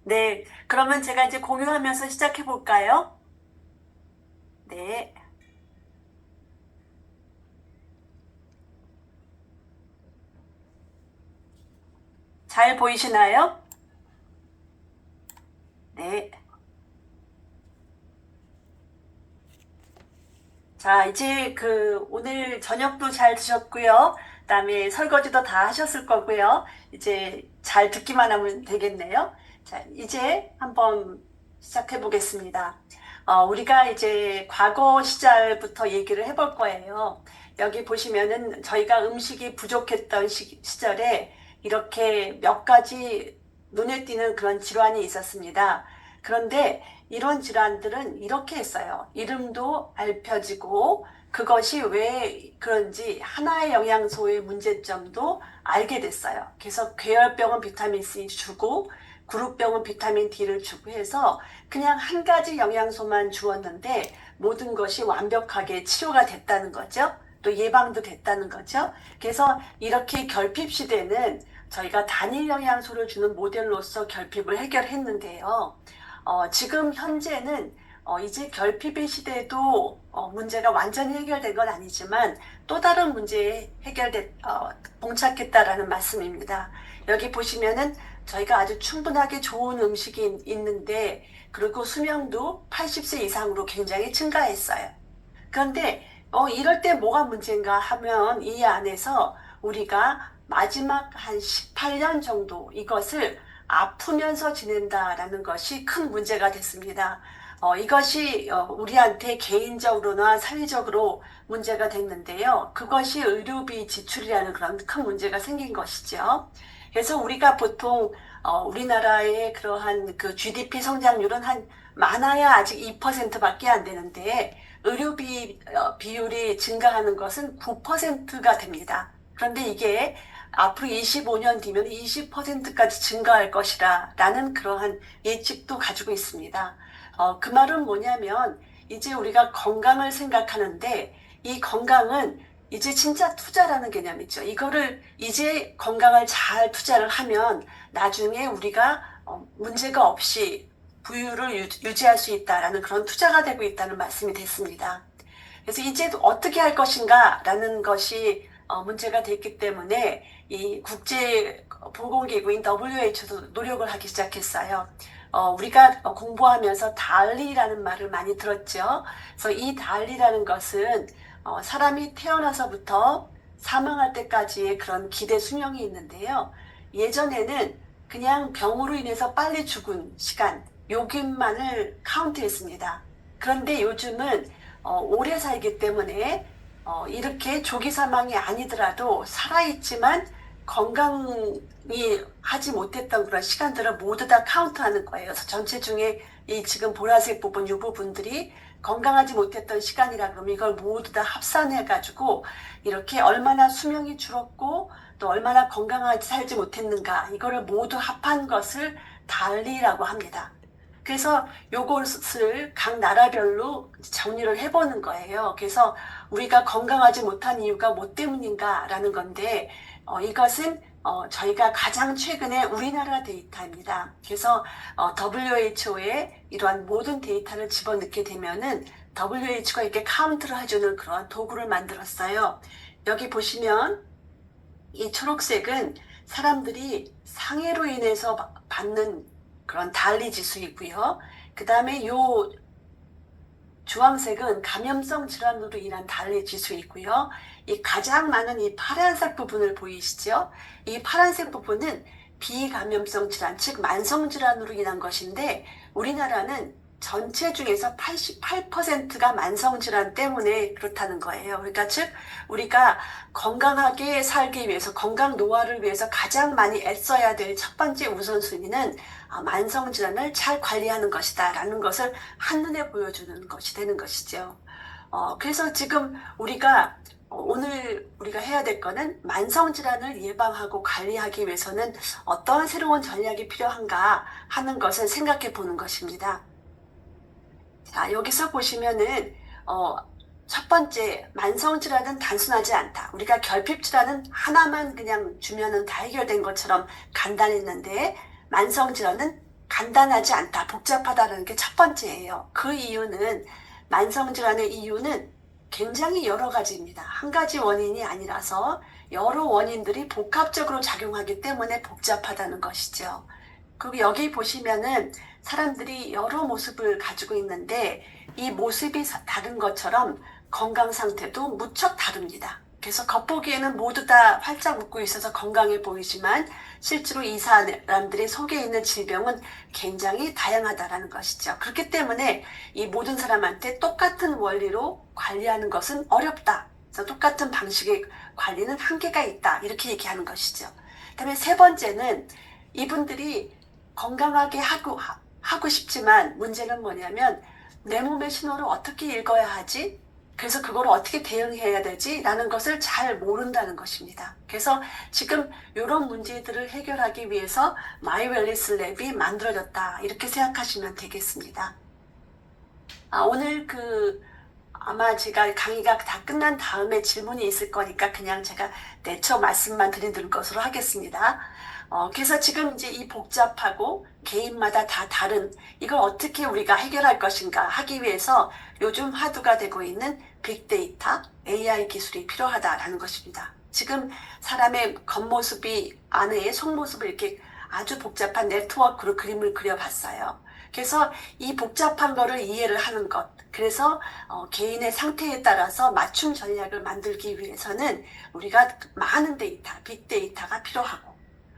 네, 그러면 제가 이제 공유하면서 시작해 볼까요? 네. 잘 보이시나요? 네. 자, 이제 오늘 저녁도 잘 드셨고요. 그다음에 설거지도 다 하셨을 거고요. 이제 잘 듣기만 하면 되겠네요. 자, 이제 한번 시작해 보겠습니다. 우리가 이제 과거 시절부터 얘기를 해볼 거예요. 여기 보시면은 저희가 음식이 부족했던 시절에 이렇게 몇 가지 눈에 띄는 그런 질환이 있었습니다. 그런데 이런 질환들은 이렇게 했어요. 이름도 알펴지고 그것이 왜 그런지 하나의 영양소의 문제점도 알게 됐어요. 그래서 괴혈병은 비타민 C 주고 구루병은 비타민 D를 주고 해서 그냥 한 가지 영양소만 주었는데 모든 것이 완벽하게 치료가 됐다는 거죠. 또 예방도 됐다는 거죠. 그래서 이렇게 결핍 시대는 저희가 단일 영양소를 주는 모델로서 결핍을 해결했는데요. 지금 현재는 이제 결핍의 시대도 문제가 완전히 해결된 건 아니지만 또 다른 문제에 봉착했다라는 말씀입니다. 여기 보시면은 저희가 아주 충분하게 좋은 음식이 있는데 그리고 수명도 80세 이상으로 굉장히 증가했어요. 그런데 이럴 때 뭐가 문제인가 하면 이 안에서 우리가 마지막 한 18년 정도 이것을 아프면서 지낸다라는 것이 큰 문제가 됐습니다. 이것이 우리한테 개인적으로나 사회적으로 문제가 됐는데요. 그것이 의료비 지출이라는 그런 큰 문제가 생긴 것이죠. 그래서 우리가 보통 우리나라의 그러한 그 GDP 성장률은 한 많아야 아직 2%밖에 안 되는데 의료비 비율이 증가하는 것은 9%가 됩니다. 그런데 이게 앞으로 25년 뒤면 20%까지 증가할 것이라 라는 그러한 예측도 가지고 있습니다. 그 말은 뭐냐면 이제 우리가 건강을 생각하는데 이 건강은 이제 진짜 투자라는 개념이죠. 이거를 이제 건강을 잘 투자를 하면 나중에 우리가 문제가 없이 부유를 유지할 수 있다라는 그런 투자가 되고 있다는 말씀이 됐습니다. 그래서 이제 어떻게 할 것인가라는 것이 문제가 됐기 때문에 이 국제 보건기구인 WHO도 노력을 하기 시작했어요. 우리가 공부하면서 달리라는 말을 많이 들었죠. 그래서 이 달리라는 것은 사람이 태어나서부터 사망할 때까지의 그런 기대 수명이 있는데요. 예전에는 그냥 병으로 인해서 빨리 죽은 시간, 요긴만을 카운트했습이 그런데 요즘은 오래 살기 때문에 이렇게 조기 사망이 아니더라도 살아있지만 건강이 하지 못했던 그런 시간들을 모두 다 카운트하는 거예요. 그래서 전체 중에 이 지금 보라색 부분, 이 부분들이 건강하지 못했던 시간이라 그러면 이걸 모두 다 합산해가지고 이렇게 얼마나 수명이 줄었고 또 얼마나 건강하게 살지 못했는가 이거를 모두 합한 것을 달리라고 합니다. 그래서 요것을 각 나라별로 정리를 해보는 거예요. 그래서 우리가 건강하지 못한 이유가 뭐 때문인가라는 건데 이것은 저희가 가장 최근에 우리나라 데이터입니다. 그래서 WHO에 이러한 모든 데이터를 집어넣게 되면은 WHO가 이렇게 카운트를 해주는 그런 도구를 만들었어요. 여기 보시면 이 초록색은 사람들이 상해로 인해서 받는 그런 달리 지수이고요. 그 다음에 요 주황색은 감염성 질환으로 인한 달리 지수이고요. 이 가장 많은 이 파란색 부분을 보이시죠? 이 파란색 부분은 비감염성 질환, 즉 만성 질환으로 인한 것인데 우리나라는 전체 중에서 88%가 만성 질환 때문에 그렇다는 거예요. 그러니까 즉 우리가 건강하게 살기 위해서 건강 노화를 위해서 가장 많이 애써야 될 첫 번째 우선순위는 만성 질환을 잘 관리하는 것이다라는 것을 한눈에 보여주는 것이 되는 것이죠. 그래서 지금 우리가 오늘 우리가 해야 될 거는 만성 질환을 예방하고 관리하기 위해서는 어떤 새로운 전략이 필요한가 하는 것을 생각해 보는 것입니다. 자, 여기서 보시면은 첫 번째 만성 질환은 단순하지 않다. 우리가 결핍 질환은 하나만 그냥 주면은 다 해결된 것처럼 간단했는데 만성 질환은 간단하지 않다, 복잡하다는 게 첫 번째예요. 그 이유는 만성질환의 이유는 굉장히 여러 가지입니다. 한 가지 원인이 아니라서 여러 원인들이 복합적으로 작용하기 때문에 복잡하다는 것이죠. 그리고 여기 보시면은 사람들이 여러 모습을 가지고 있는데 이 모습이 다른 것처럼 건강 상태도 무척 다릅니다. 그래서 겉보기에는 모두 다 활짝 웃고 있어서 건강해 보이지만 실제로 이 사람들의 속에 있는 질병은 굉장히 다양하다는 것이죠. 그렇기 때문에 이 모든 사람한테 똑같은 원리로 관리하는 것은 어렵다. 그래서 똑같은 방식의 관리는 한계가 있다. 이렇게 얘기하는 것이죠. 그다음에 세 번째는 이분들이 건강하게 하고 싶지만 문제는 뭐냐면 내 몸의 신호를 어떻게 읽어야 하지? 그래서 그걸 어떻게 대응해야 되지? 라는 것을 잘 모른다는 것입니다. 그래서 지금 이런 문제들을 해결하기 위해서 마이웰니스 랩이 만들어졌다. 이렇게 생각하시면 되겠습니다. 오늘 아마 제가 강의가 다 끝난 다음에 질문이 있을 거니까 그냥 제가 내쳐 말씀만 드리는 것으로 하겠습니다. 그래서 지금 이제 이 복잡하고 개인마다 다 다른 이걸 어떻게 우리가 해결할 것인가 하기 위해서 요즘 화두가 되고 있는 빅데이터, AI 기술이 필요하다라는 것입니다. 지금 사람의 겉모습이 안에 속모습을 이렇게 아주 복잡한 네트워크로 그림을 그려봤어요. 그래서 이 복잡한 거를 이해를 하는 것, 그래서 개인의 상태에 따라서 맞춤 전략을 만들기 위해서는 우리가 많은 데이터, 빅데이터가 필요하고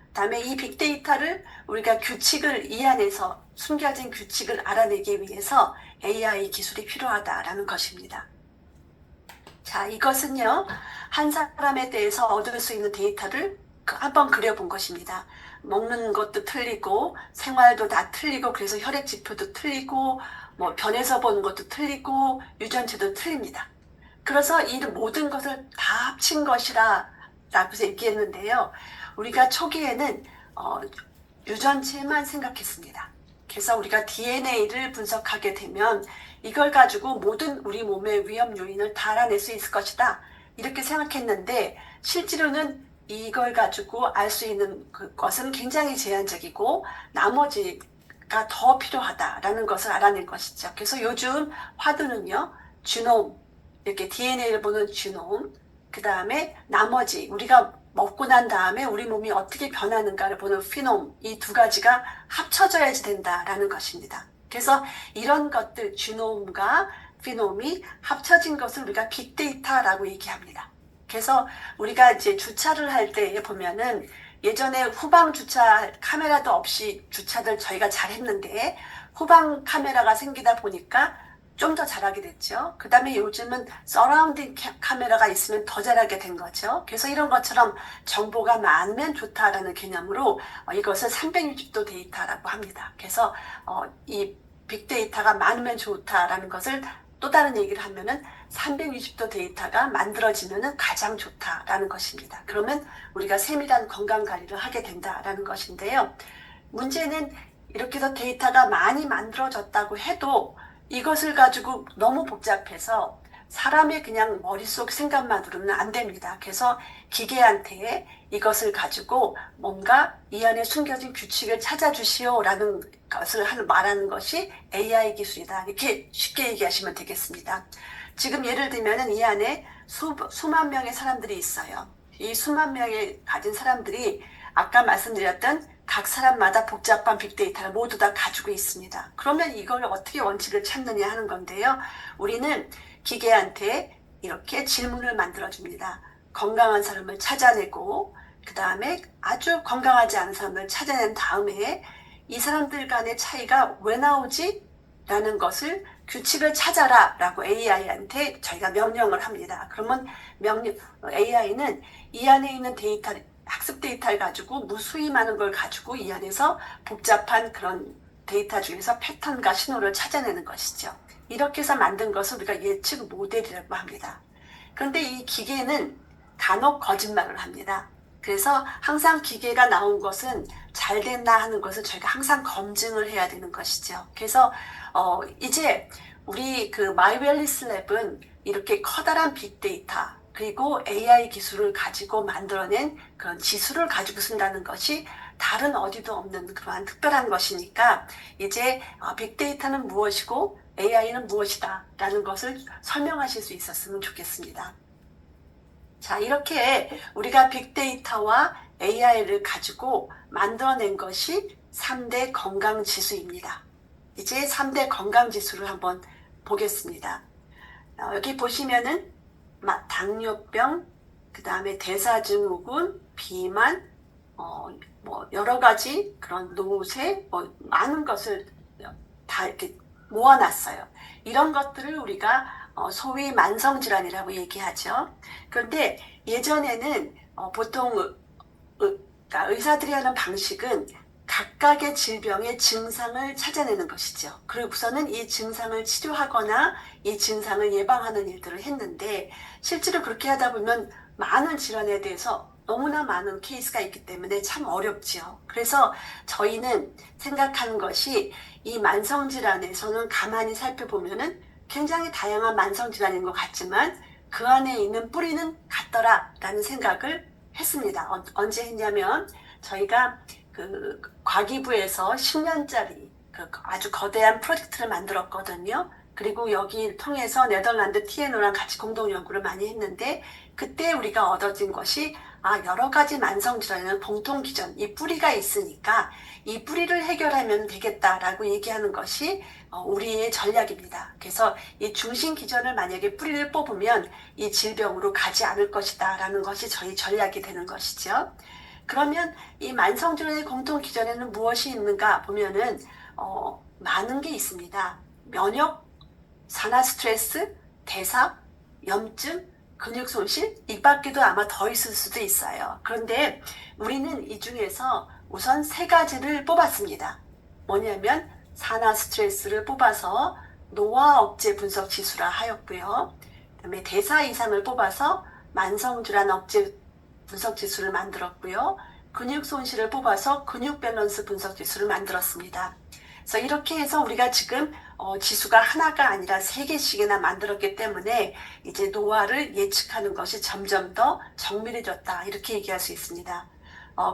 그다음에 이 빅데이터를 우리가 규칙을 이 안에서 숨겨진 규칙을 알아내기 위해서 AI 기술이 필요하다라는 것입니다. 자, 이것은요, 한 사람에 대해서 얻을 수 있는 데이터를 한번 그려본 것입니다. 먹는 것도 틀리고 생활도 다 틀리고 그래서 혈액 지표도 틀리고 뭐 변해서 보는 것도 틀리고 유전체도 틀립니다. 그래서 이 모든 것을 다 합친 것이라 라고 얘기했는데요. 우리가 초기에는 유전체만 생각했습니다. 그래서 우리가 DNA를 분석하게 되면 이걸 가지고 모든 우리 몸의 위험 요인을 다 알아낼 수 있을 것이다. 이렇게 생각했는데 실제로는 이걸 가지고 알 수 있는 것은 굉장히 제한적이고 나머지가 더 필요하다라는 것을 알아낸 것이죠. 그래서 요즘 화두는요. 주놈, 이렇게 DNA를 보는 주놈, 그 다음에 나머지 우리가 먹고 난 다음에 우리 몸이 어떻게 변하는가를 보는 피놈, 이 두 가지가 합쳐져야지 된다라는 것입니다. 그래서 이런 것들, 주놈과 피놈이 합쳐진 것을 우리가 빅데이터라고 얘기합니다. 그래서 우리가 이제 주차를 할 때 보면은 예전에 후방 주차 카메라도 없이 주차를 저희가 잘 했는데 후방 카메라가 생기다 보니까 좀 더 잘하게 됐죠. 그 다음에 요즘은 서라운딩 카메라가 있으면 더 잘하게 된 거죠. 그래서 이런 것처럼 정보가 많으면 좋다라는 개념으로 이것을 360도 데이터라고 합니다. 그래서 이 빅데이터가 많으면 좋다라는 것을 또 다른 얘기를 하면은 360도 데이터가 만들어지면은 가장 좋다라는 것입니다. 그러면 우리가 세밀한 건강 관리를 하게 된다라는 것인데요. 문제는 이렇게 해서 데이터가 많이 만들어졌다고 해도 이것을 가지고 너무 복잡해서 사람의 그냥 머릿속 생각만으로는 안 됩니다. 그래서 기계한테 이것을 가지고 뭔가 이 안에 숨겨진 규칙을 찾아주시오라는 것을 말하는 것이 AI 기술이다. 이렇게 쉽게 얘기하시면 되겠습니다. 지금 예를 들면은 이 안에 수만 명의 사람들이 있어요. 이 수만 명의 가진 사람들이 아까 말씀드렸던 각 사람마다 복잡한 빅데이터를 모두 다 가지고 있습니다. 그러면 이걸 어떻게 원칙을 찾느냐 하는 건데요. 우리는 기계한테 이렇게 질문을 만들어줍니다. 건강한 사람을 찾아내고 그 다음에 아주 건강하지 않은 사람을 찾아낸 다음에 이 사람들 간의 차이가 왜 나오지? 라는 것을 규칙을 찾아라 라고 AI한테 저희가 명령을 합니다. 그러면 AI는 이 안에 있는 학습 데이터를 가지고 무수히 많은 걸 가지고 이 안에서 복잡한 그런 데이터 중에서 패턴과 신호를 찾아내는 것이죠. 이렇게 해서 만든 것을 우리가 예측 모델이라고 합니다. 그런데 이 기계는 간혹 거짓말을 합니다. 그래서 항상 기계가 나온 것은 잘 됐나 하는 것을 저희가 항상 검증을 해야 되는 것이죠. 그래서 이제 우리 마이웰니스 랩은 이렇게 커다란 빅데이터 그리고 AI 기술을 가지고 만들어낸 그런 지수를 가지고 쓴다는 것이 다른 어디도 없는 그러한 특별한 것이니까 이제 빅데이터는 무엇이고 AI는 무엇이다 라는 것을 설명하실 수 있었으면 좋겠습니다. 자, 이렇게 우리가 빅데이터와 AI를 가지고 만들어낸 것이 3대 건강지수입니다. 이제 3대 건강지수를 한번 보겠습니다. 여기 보시면은 당뇨병, 그 다음에 대사증후군, 비만, 뭐 여러 가지 그런 노쇠, 많은 것을 다 이렇게 모아놨어요. 이런 것들을 우리가 소위 만성질환이라고 얘기하죠. 그런데 예전에는 보통 그러니까 의사들이 하는 방식은 각각의 질병의 증상을 찾아내는 것이죠. 그리고서는 이 증상을 치료하거나 이 증상을 예방하는 일들을 했는데 실제로 그렇게 하다 보면 많은 질환에 대해서 너무나 많은 케이스가 있기 때문에 참 어렵죠. 그래서 저희는 생각하는 것이 이 만성질환에서는 가만히 살펴보면은 굉장히 다양한 만성질환인 것 같지만 그 안에 있는 뿌리는 같더라라는 생각을 했습니다. 언제 했냐면 저희가 그 과기부에서 10년짜리 그 아주 거대한 프로젝트를 만들었거든요. 그리고 여기 통해서 네덜란드 TNO랑 같이 공동 연구를 많이 했는데 그때 우리가 얻어진 것이 여러 가지 만성질환에는 공통 기전, 이 뿌리가 있으니까 이 뿌리를 해결하면 되겠다라고 얘기하는 것이 우리의 전략입니다. 그래서 이 중심 기전을 만약에 뿌리를 뽑으면 이 질병으로 가지 않을 것이다 라는 것이 저희 전략이 되는 것이죠. 그러면 이 만성질환의 공통 기전에는 무엇이 있는가 보면은 많은 게 있습니다. 면역, 산화 스트레스, 대사, 염증, 근육 손실, 이 밖에도 아마 더 있을 수도 있어요. 그런데 우리는 이 중에서 우선 3가지를 뽑았습니다. 뭐냐면 산화 스트레스를 뽑아서 노화 억제 분석 지수라 하였고요. 그다음에 대사 이상을 뽑아서 만성질환 억제 분석 지수를 만들었고요. 근육 손실을 뽑아서 근육 밸런스 분석 지수를 만들었습니다. 그래서 이렇게 해서 우리가 지금 지수가 하나가 아니라 3개씩이나 만들었기 때문에 이제 노화를 예측하는 것이 점점 더 정밀해졌다 이렇게 얘기할 수 있습니다.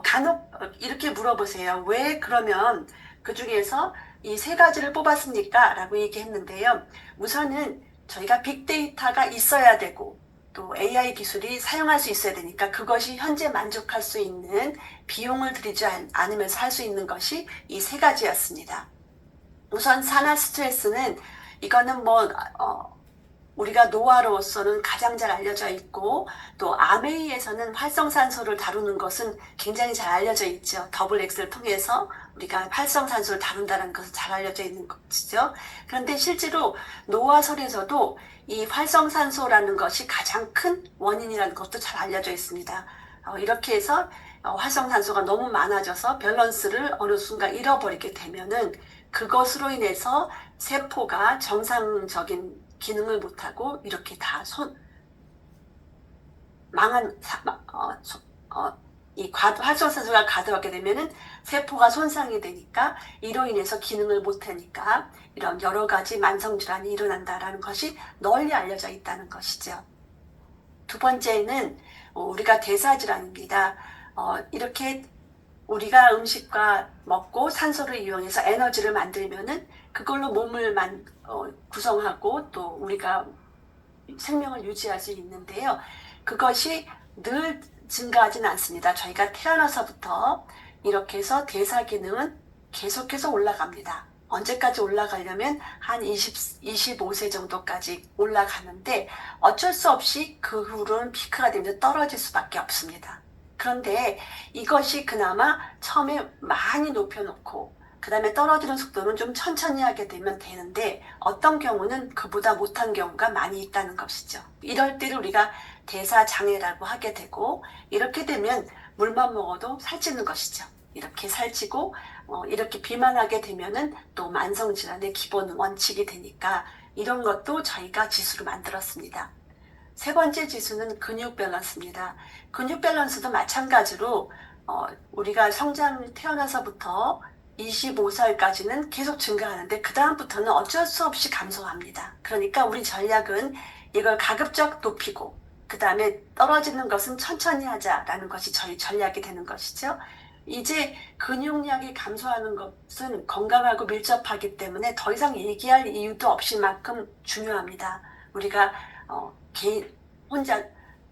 간혹 이렇게 물어보세요. 왜 그러면 그 중에서 이 3가지를 뽑았습니까? 라고 얘기했는데요. 우선은 저희가 빅데이터가 있어야 되고 또 AI 기술이 사용할 수 있어야 되니까 그것이 현재 만족할 수 있는 비용을 들이지 않으면서 할 수 있는 것이 이 3가지였습니다. 우선 산화 스트레스는 이거는 우리가 노화로서는 가장 잘 알려져 있고 또 아메이에서는 활성산소를 다루는 것은 굉장히 잘 알려져 있죠. 더블 X를 통해서 우리가 활성산소를 다룬다는 것은 잘 알려져 있는 것이죠. 그런데 실제로 노화설에서도 이 활성산소라는 것이 가장 큰 원인이라는 것도 잘 알려져 있습니다. 이렇게 해서 활성산소가 너무 많아져서 밸런스를 어느 순간 잃어버리게 되면은 그것으로 인해서 세포가 정상적인 기능을 못하고 이렇게 다 이 활성산소가 가득하게 되면은 세포가 손상이 되니까 이로 인해서 기능을 못하니까 이런 여러 가지 만성질환이 일어난다라는 것이 널리 알려져 있다는 것이죠. 2번째는 우리가 대사질환입니다. 이렇게 우리가 음식과 먹고 산소를 이용해서 에너지를 만들면은 그걸로 몸을 구성하고 또 우리가 생명을 유지할 수 있는데요. 그것이 늘 증가하지는 않습니다. 저희가 태어나서부터 이렇게 해서 대사 기능은 계속해서 올라갑니다. 언제까지 올라가려면 한 25세 정도까지 올라가는데 어쩔 수 없이 그 후로는 피크가 되면서 떨어질 수밖에 없습니다. 그런데 이것이 그나마 처음에 많이 높여놓고 그 다음에 떨어지는 속도는 좀 천천히 하게 되면 되는데 어떤 경우는 그보다 못한 경우가 많이 있다는 것이죠. 이럴 때를 우리가 대사장애라고 하게 되고 이렇게 되면 물만 먹어도 살찌는 것이죠. 이렇게 살찌고 이렇게 비만하게 되면은 또 만성질환의 기본 원칙이 되니까 이런 것도 저희가 지수로 만들었습니다. 3번째 지수는 근육 밸런스입니다. 근육 밸런스도 마찬가지로 우리가 태어나서부터 25살까지는 계속 증가하는데 그 다음부터는 어쩔 수 없이 감소합니다. 그러니까 우리 전략은 이걸 가급적 높이고 그 다음에 떨어지는 것은 천천히 하자라는 것이 저희 전략이 되는 것이죠. 이제 근육량이 감소하는 것은 건강하고 밀접하기 때문에 더 이상 얘기할 이유도 없을 만큼 중요합니다. 우리가 개인 혼자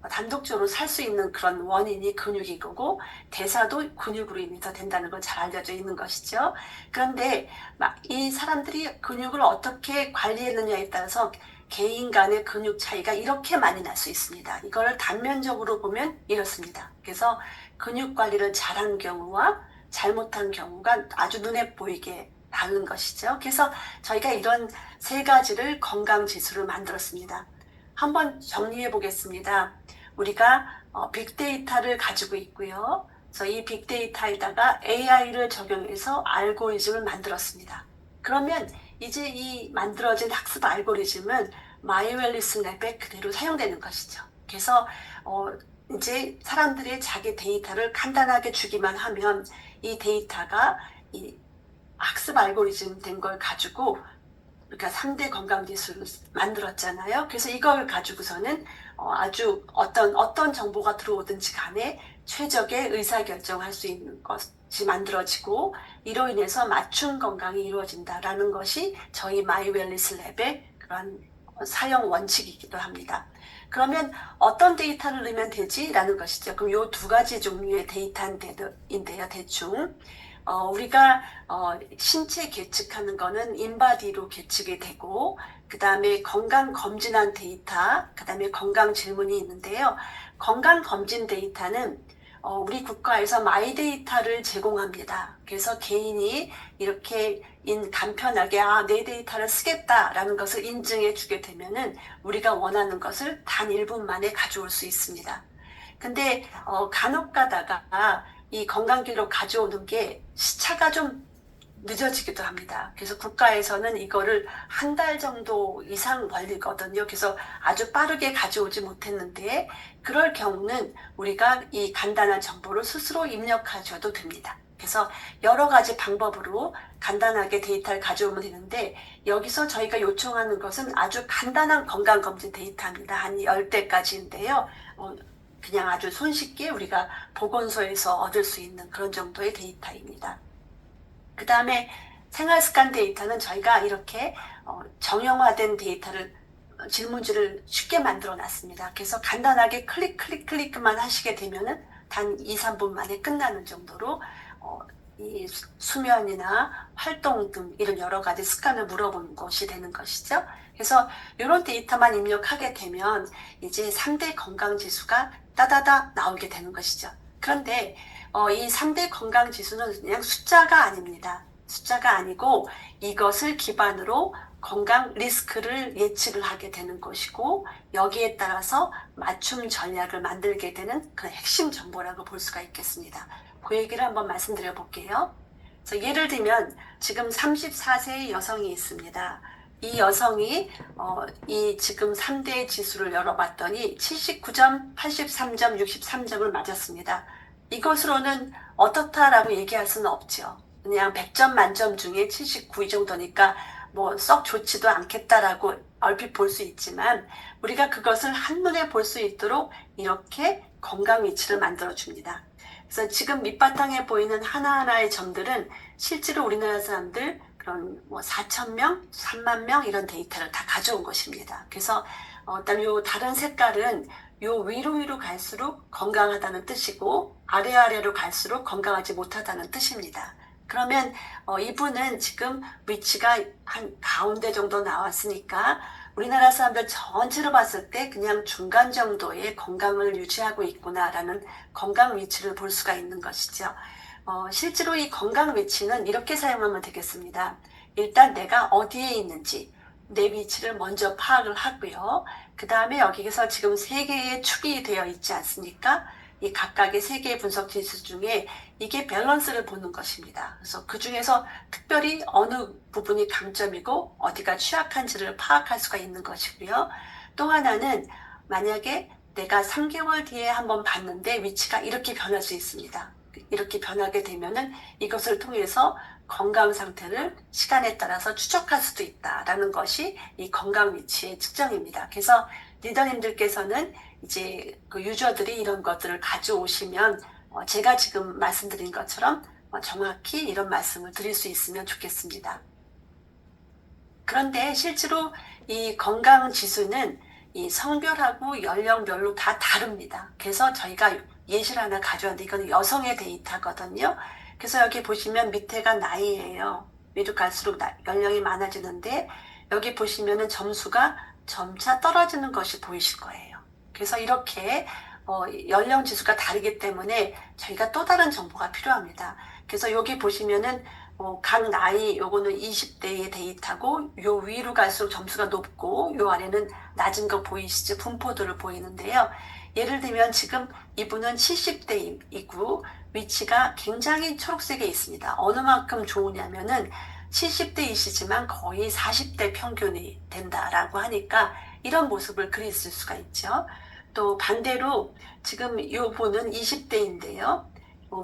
단독적으로 살 수 있는 그런 원인이 근육인 거고 대사도 근육으로 인해서 된다는 건 잘 알려져 있는 것이죠. 그런데 막 이 사람들이 근육을 어떻게 관리했느냐에 따라서 개인 간의 근육 차이가 이렇게 많이 날 수 있습니다. 이걸 단면적으로 보면 이렇습니다. 그래서 근육 관리를 잘한 경우와 잘못한 경우가 아주 눈에 보이게 다른 것이죠. 그래서 저희가 이런 세 가지를 건강 지수를 만들었습니다. 한번 정리해 보겠습니다. 우리가 빅데이터를 가지고 있고요. 그래서 이 빅데이터에다가 AI를 적용해서 알고리즘을 만들었습니다. 그러면 이제 이 만들어진 학습 알고리즘은 마이웰리스 랩에 그대로 사용되는 것이죠. 그래서 이제 사람들이 자기 데이터를 간단하게 주기만 하면 이 데이터가 이 학습 알고리즘 된 걸 가지고 그러니까 3대 건강지수를 만들었잖아요. 그래서 이걸 가지고서는 아주 어떤 정보가 들어오든지 간에 최적의 의사결정을 할 수 있는 것이 만들어지고 이로 인해서 맞춤 건강이 이루어진다라는 것이 저희 마이웰리스 랩의 그런 사용 원칙이기도 합니다. 그러면 어떤 데이터를 넣으면 되지? 라는 것이죠. 그럼 요 두 가지 종류의 데이터인데요, 대충. 우리가 신체 계측하는 거는 인바디로 계측이 되고 그 다음에 건강 검진한 데이터, 그 다음에 건강 질문이 있는데요. 건강 검진 데이터는 우리 국가에서 마이데이터를 제공합니다. 그래서 개인이 이렇게 간편하게 내 데이터를 쓰겠다라는 것을 인증해 주게 되면은 우리가 원하는 것을 단 1분 만에 가져올 수 있습니다. 근데 간혹 가다가 이 건강기록 가져오는 게 시차가 좀 늦어지기도 합니다. 그래서 국가에서는 이거를 한 달 정도 이상 걸리거든요. 그래서 아주 빠르게 가져오지 못했는데 그럴 경우는 우리가 이 간단한 정보를 스스로 입력하셔도 됩니다. 그래서 여러 가지 방법으로 간단하게 데이터를 가져오면 되는데 여기서 저희가 요청하는 것은 아주 간단한 건강검진 데이터입니다. 한 10대까지인데요. 그냥 아주 손쉽게 우리가 보건소에서 얻을 수 있는 그런 정도의 데이터입니다. 그 다음에 생활습관 데이터는 저희가 이렇게 정형화된 데이터를 질문지를 쉽게 만들어 놨습니다. 그래서 간단하게 클릭만 하시게 되면은 단 2, 3분 만에 끝나는 정도로 이 수면이나 활동 등 이런 여러 가지 습관을 물어보는 것이 되는 것이죠. 그래서 이런 데이터만 입력하게 되면 이제 3대 건강지수가 따다다 나오게 되는 것이죠. 그런데 이 3대 건강지수는 그냥 숫자가 아닙니다. 숫자가 아니고 이것을 기반으로 건강 리스크를 예측을 하게 되는 것이고 여기에 따라서 맞춤 전략을 만들게 되는 그런 핵심 정보라고 볼 수가 있겠습니다. 그 얘기를 한번 말씀드려 볼게요. 그래서 예를 들면 지금 34세의 여성이 있습니다. 이 여성이 이 지금 3대 지수를 열어봤더니 79점, 83점, 63점을 맞았습니다. 이것으로는 어떻다라고 얘기할 수는 없죠. 그냥 100점 만점 중에 79 이 정도니까 뭐 썩 좋지도 않겠다라고 얼핏 볼 수 있지만 우리가 그것을 한눈에 볼 수 있도록 이렇게 건강 위치를 만들어 줍니다. 그래서 지금 밑바탕에 보이는 하나하나의 점들은 실제로 우리나라 사람들 그런 뭐 4,000명, 3만 명 이런 데이터를 다 가져온 것입니다. 그래서 일단 요 다른 색깔은 요 위로 갈수록 건강하다는 뜻이고 아래로 갈수록 건강하지 못하다는 뜻입니다. 그러면 이분은 지금 위치가 한 가운데 정도 나왔으니까 우리나라 사람들 전체로 봤을 때 그냥 중간 정도의 건강을 유지하고 있구나라는 건강 위치를 볼 수가 있는 것이죠. 실제로 이 건강 위치는 이렇게 사용하면 되겠습니다. 일단 내가 어디에 있는지 내 위치를 먼저 파악을 하고요. 그 다음에 여기에서 지금 3개의 축이 되어 있지 않습니까? 이 각각의 3개의 분석 지수 중에 이게 밸런스를 보는 것입니다. 그래서 그 중에서 특별히 어느 부분이 강점이고 어디가 취약한지를 파악할 수가 있는 것이고요. 또 하나는 만약에 내가 3개월 뒤에 한번 봤는데 위치가 이렇게 변할 수 있습니다. 이렇게 변하게 되면은 이것을 통해서 건강 상태를 시간에 따라서 추적할 수도 있다라는 것이 이 건강 위치의 측정입니다. 그래서 리더님들께서는 이제 그 유저들이 이런 것들을 가져오시면 제가 지금 말씀드린 것처럼 정확히 이런 말씀을 드릴 수 있으면 좋겠습니다. 그런데 실제로 이 건강지수는 이 성별하고 연령별로 다 다릅니다. 그래서 저희가 예시를 하나 가져왔는데 이건 여성의 데이터거든요. 그래서 여기 보시면 밑에가 나이예요. 위로 갈수록 연령이 많아지는데 여기 보시면은 점수가 점차 떨어지는 것이 보이실 거예요. 그래서 이렇게 연령 지수가 다르기 때문에 저희가 또 다른 정보가 필요합니다. 그래서 여기 보시면은 각 나이 요거는 20대의 데이터고 요 위로 갈수록 점수가 높고 요 아래는 낮은 거 보이시죠? 분포도를 보이는데요. 예를 들면 지금 이분은 70대이고 위치가 굉장히 초록색에 있습니다. 어느 만큼 좋으냐면은 70대이시지만 거의 40대 평균이 된다라고 하니까 이런 모습을 그릴 수가 있죠. 또 반대로 지금 이분은 20대인데요.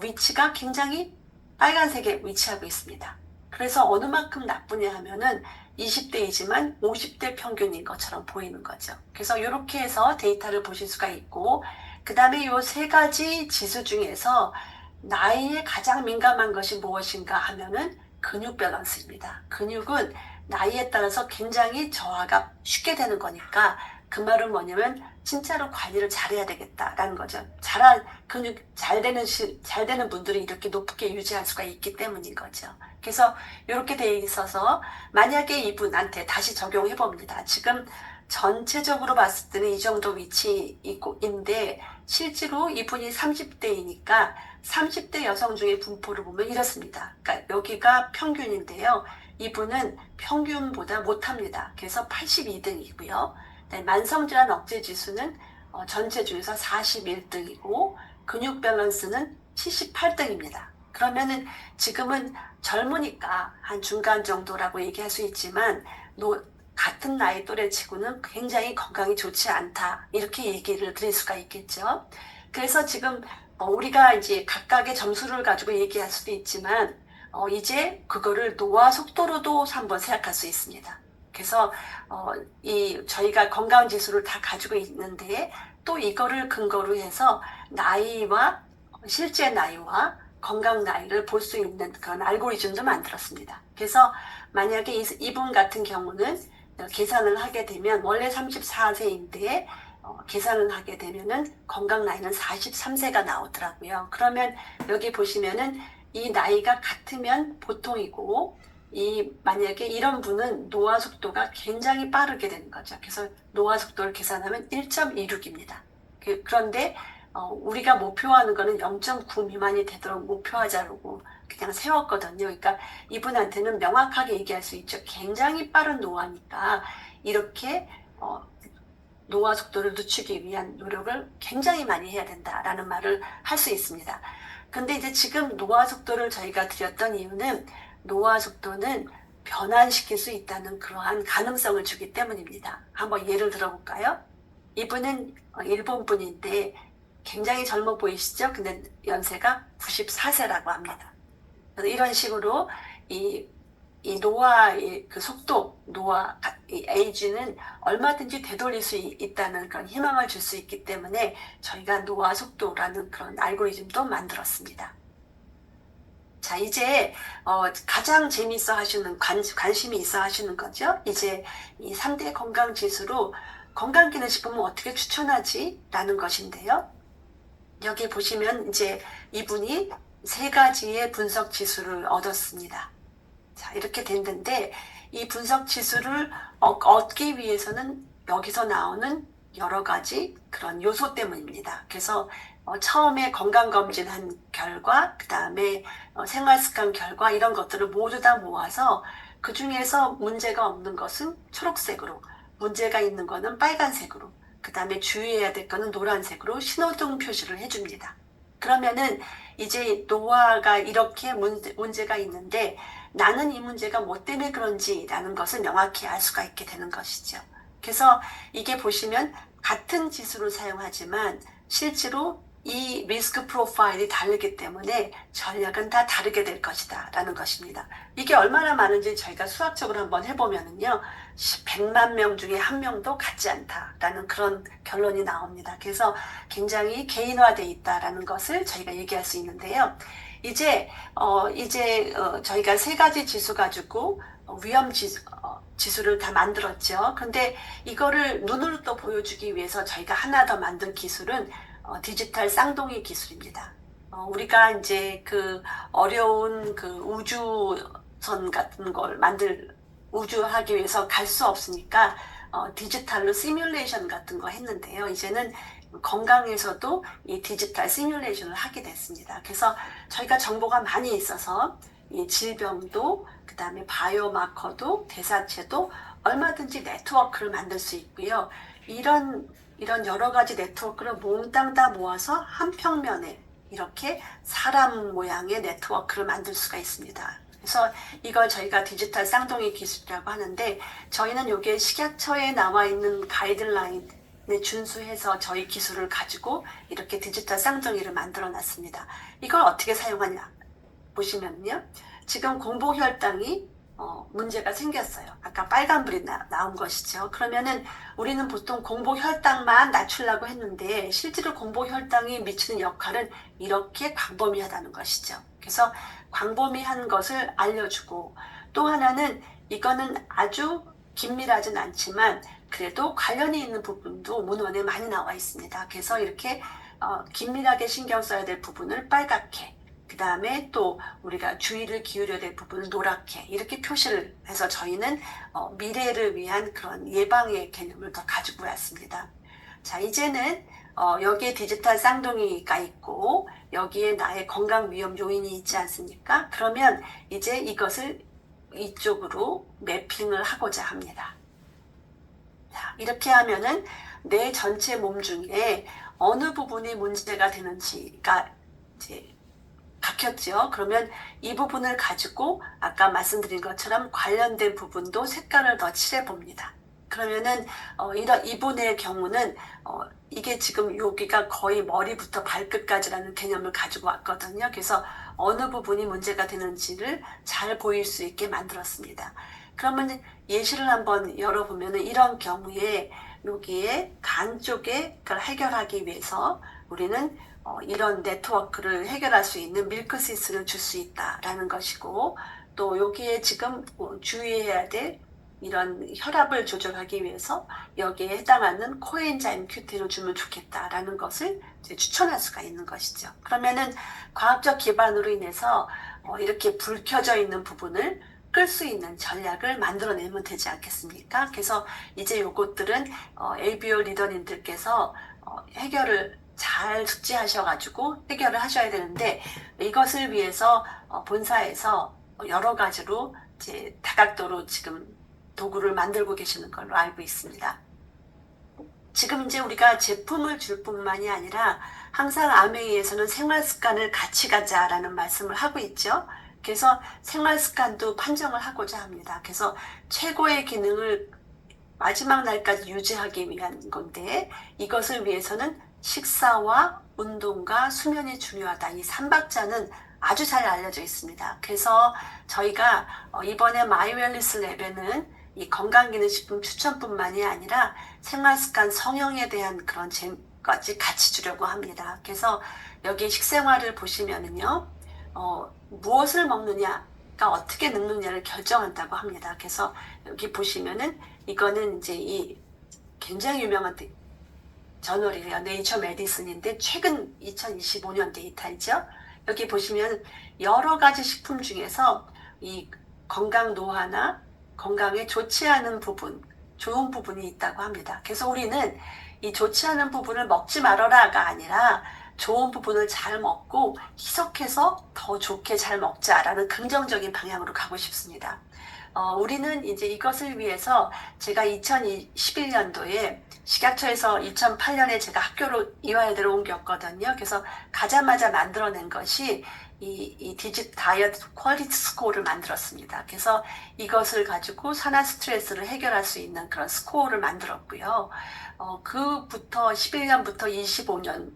위치가 굉장히 빨간색에 위치하고 있습니다. 그래서 어느 만큼 나쁘냐 하면은 20대이지만 50대 평균인 것처럼 보이는 거죠. 그래서 이렇게 해서 데이터를 보실 수가 있고 그 다음에 이 세 가지 지수 중에서 나이에 가장 민감한 것이 무엇인가 하면은 근육 밸런스입니다. 근육은 나이에 따라서 굉장히 저하가 쉽게 되는 거니까 그 말은 뭐냐면 진짜로 관리를 잘해야 되겠다라는 거죠. 근육 잘 되는 분들이 이렇게 높게 유지할 수가 있기 때문인 거죠. 그래서 이렇게 돼 있어서 만약에 이분한테 다시 적용해 봅니다. 지금 전체적으로 봤을 때는 이 정도 위치인데 실제로 이분이 30대이니까 30대 여성 중에 분포를 보면 이렇습니다. 그러니까 여기가 평균인데요. 이분은 평균보다 못합니다. 그래서 82등이고요. 만성질환 억제 지수는 전체 중에서 41등이고 근육 밸런스는 78등입니다. 그러면은 지금은 젊으니까 한 중간 정도라고 얘기할 수 있지만 같은 나이 또래 치고는 굉장히 건강이 좋지 않다. 이렇게 얘기를 드릴 수가 있겠죠. 그래서 지금 우리가 이제 각각의 점수를 가지고 얘기할 수도 있지만 이제 그거를 노화 속도로도 한번 생각할 수 있습니다. 그래서 저희가 건강 지수를 다 가지고 있는데 또 이거를 근거로 해서 나이와 실제 나이와 건강 나이를 볼 수 있는 그런 알고리즘도 만들었습니다. 그래서 만약에 이분 같은 경우는 계산을 하게 되면 원래 34세인데 계산을 하게 되면은 건강 나이는 43세가 나오더라고요. 그러면 여기 보시면은 이 나이가 같으면 보통이고 만약에 이런 분은 노화 속도가 굉장히 빠르게 되는 거죠. 그래서 노화 속도를 계산하면 1.26입니다. 그런데 우리가 목표하는 거는 0.9 미만이 되도록 목표하자고 그냥 세웠거든요. 그러니까 이분한테는 명확하게 얘기할 수 있죠. 굉장히 빠른 노화니까 이렇게 노화 속도를 늦추기 위한 노력을 굉장히 많이 해야 된다라는 말을 할 수 있습니다. 근데 이제 지금 노화 속도를 저희가 드렸던 이유는 노화 속도는 변환시킬 수 있다는 그러한 가능성을 주기 때문입니다. 한번 예를 들어볼까요? 이분은 일본 분인데 굉장히 젊어 보이시죠? 근데 연세가 94세라고 합니다. 그래서 이런 식으로 이 노화의 그 속도, 이 에이지는 얼마든지 되돌릴 수 있다는 그런 희망을 줄 수 있기 때문에 저희가 노화 속도라는 그런 알고리즘도 만들었습니다. 자, 이제 가장 재미있어 하시는 관심이 있어 하시는 거죠. 이제 이 3대 건강 지수로 건강기능식품은 어떻게 추천하지? 라는 것인데요. 여기 보시면 이제 이분이 3가지의 분석 지수를 얻었습니다. 자, 이렇게 됐는데 이 분석 지수를 얻기 위해서는 여기서 나오는 여러 가지 그런 요소 때문입니다. 그래서 처음에 건강검진한 결과, 그 다음에 생활습관 결과 이런 것들을 모두 다 모아서 그 중에서 문제가 없는 것은 초록색으로, 문제가 있는 거는 빨간색으로, 그 다음에 주의해야 될 거는 노란색으로 신호등 표시를 해줍니다. 그러면은 이제 노화가 이렇게 문제가 있는데 나는 이 문제가 뭐 때문에 그런지라는 것을 명확히 알 수가 있게 되는 것이죠. 그래서 이게 보시면 같은 지수를 사용하지만 실제로 이 리스크 프로파일이 다르기 때문에 전략은 다 다르게 될 것이다 라는 것입니다. 이게 얼마나 많은지 저희가 수학적으로 한번 해보면은요, 100만 명 중에 한 명도 같지 않다라는 그런 결론이 나옵니다. 그래서 굉장히 개인화되어 있다라는 것을 저희가 얘기할 수 있는데요. 이제 저희가 세 가지 지수 가지고 위험 지수를 다 만들었죠. 근데 이거를 눈으로 또 보여주기 위해서 저희가 하나 더 만든 기술은 디지털 쌍둥이 기술입니다. 우리가 이제 그 어려운 그 우주선 같은 걸 우주하기 위해서 갈 수 없으니까 디지털로 시뮬레이션 같은 거 했는데요. 이제는 건강에서도 이 디지털 시뮬레이션을 하게 됐습니다. 그래서 저희가 정보가 많이 있어서 이 질병도, 그 다음에 바이오마커도, 대사체도 얼마든지 네트워크를 만들 수 있고요. 이런 여러 가지 네트워크를 몽땅 다 모아서 한 평면에 이렇게 사람 모양의 네트워크를 만들 수가 있습니다. 그래서 이걸 저희가 디지털 쌍둥이 기술이라고 하는데, 저희는 이게 식약처에 나와 있는 가이드라인에 준수해서 저희 기술을 가지고 이렇게 디지털 쌍둥이를 만들어 놨습니다. 이걸 어떻게 사용하냐 보시면요, 지금 공복혈당이 문제가 생겼어요. 아까 빨간불이 나온 것이죠. 그러면은 우리는 보통 공복혈당만 낮추려고 했는데, 실제로 공복혈당이 미치는 역할은 이렇게 광범위하다는 것이죠. 그래서 광범위한 것을 알려주고, 또 하나는 이거는 아주 긴밀하진 않지만 그래도 관련이 있는 부분도 문헌에 많이 나와 있습니다. 그래서 이렇게 긴밀하게 신경 써야 될 부분을 빨갛게, 그 다음에 또 우리가 주의를 기울여야 될 부분을 노랗게 이렇게 표시를 해서 저희는 미래를 위한 그런 예방의 개념을 더 가지고 왔습니다. 자, 이제는 여기에 디지털 쌍둥이가 있고 여기에 나의 건강 위험 요인이 있지 않습니까? 그러면 이제 이것을 이쪽으로 매핑을 하고자 합니다. 자, 이렇게 하면은 내 전체 몸 중에 어느 부분이 문제가 되는지가 이제 박혔죠. 그러면 이 부분을 가지고 아까 말씀드린 것처럼 관련된 부분도 색깔을 더 칠해 봅니다. 그러면은 이분의 경우는 이게 지금 여기가 거의 머리부터 발끝까지라는 개념을 가지고 왔거든요. 그래서 어느 부분이 문제가 되는지를 잘 보일 수 있게 만들었습니다. 그러면 예시를 한번 열어보면은 이런 경우에 여기에 간 쪽에 그걸 해결하기 위해서 우리는 이런 네트워크를 해결할 수 있는 밀크시스를 줄 수 있다라는 것이고, 또 여기에 지금 주의해야 될 이런 혈압을 조절하기 위해서 여기에 해당하는 코엔자임 Q10을 주면 좋겠다라는 것을 이제 추천할 수가 있는 것이죠. 그러면은 과학적 기반으로 인해서 이렇게 불 켜져 있는 부분을 끌 수 있는 전략을 만들어내면 되지 않겠습니까? 그래서 이제 요것들은 ABO 리더님들께서 해결을 잘 숙지하셔가지고 해결을 하셔야 되는데, 이것을 위해서 본사에서 여러 가지로 이제 다각도로 지금 도구를 만들고 계시는 걸로 알고 있습니다. 지금 이제 우리가 제품을 줄 뿐만이 아니라 항상 아메이에서는 생활 습관을 같이 가자라는 말씀을 하고 있죠. 그래서 생활 습관도 판정을 하고자 합니다. 그래서 최고의 기능을 마지막 날까지 유지하기 위한 건데, 이것을 위해서는 식사와 운동과 수면이 중요하다. 이 3박자는 아주 잘 알려져 있습니다. 그래서 저희가 이번에 마이웰리스 랩에는 이 건강기능식품 추천뿐만이 아니라 생활습관 성형에 대한 그런 것까지 같이 주려고 합니다. 그래서 여기 식생활을 보시면은요, 무엇을 먹느냐가 어떻게 늙느냐를 결정한다고 합니다. 그래서 여기 보시면은 이거는 이제 이 굉장히 유명한 저널이에요. 네이처 메디슨인데 최근 2025년 데이터이죠. 여기 보시면 여러 가지 식품 중에서 이 건강 노화나 건강에 좋지 않은 부분, 좋은 부분이 있다고 합니다. 그래서 우리는 이 좋지 않은 부분을 먹지 말아라가 아니라 좋은 부분을 잘 먹고 희석해서 더 좋게 잘 먹자라는 긍정적인 방향으로 가고 싶습니다. 우리는 이제 이것을 위해서 제가 2011년도에 식약처에서 2008년에 제가 학교로 이화여대로 옮겼거든요. 그래서 가자마자 만들어낸 것이 이 디지트 다이어트 퀄리티 스코어를 만들었습니다. 그래서 이것을 가지고 산화 스트레스를 해결할 수 있는 그런 스코어를 만들었고요. 그부터 11년부터 25년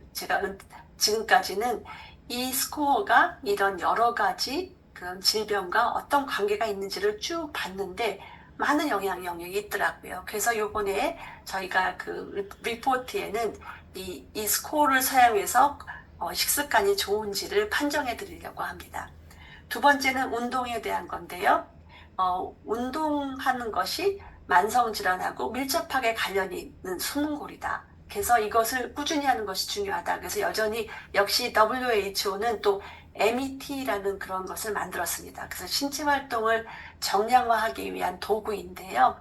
지금까지는 이 스코어가 이런 여러 가지 그런 질병과 어떤 관계가 있는지를 쭉 봤는데 많은 영향 영역이 있더라고요. 그래서 요번에 저희가 그 리포트에는 이 스코어를 사용해서 식습관이 좋은지를 판정해 드리려고 합니다. 두 번째는 운동에 대한 건데요. 운동하는 것이 만성질환하고 밀접하게 관련이 있는 숨은골이다. 그래서 이것을 꾸준히 하는 것이 중요하다. 그래서 여전히 역시 WHO는 또 MET라는 그런 것을 만들었습니다. 그래서 신체 활동을 정량화하기 위한 도구인데요.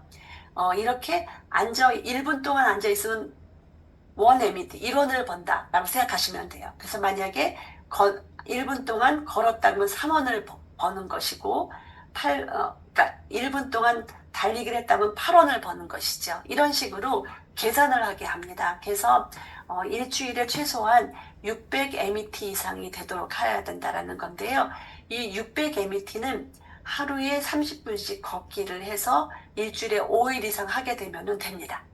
이렇게 1분 동안 앉아 있으면 1MET, 1원을 번다라고 생각하시면 돼요. 그래서 만약에 1분 동안 걸었다 그러면 3원을 버는 것이고, 그러니까 1분 동안 달리기를 했다면 8원을 버는 것이죠. 이런 식으로 계산을 하게 합니다. 그래서 일주일에 최소한 600MET 이상이 되도록 해야 된다라는 건데요. 이 600MET는 하루에 30분씩 걷기를 해서 일주일에 5일 이상 하게 되면 됩니다.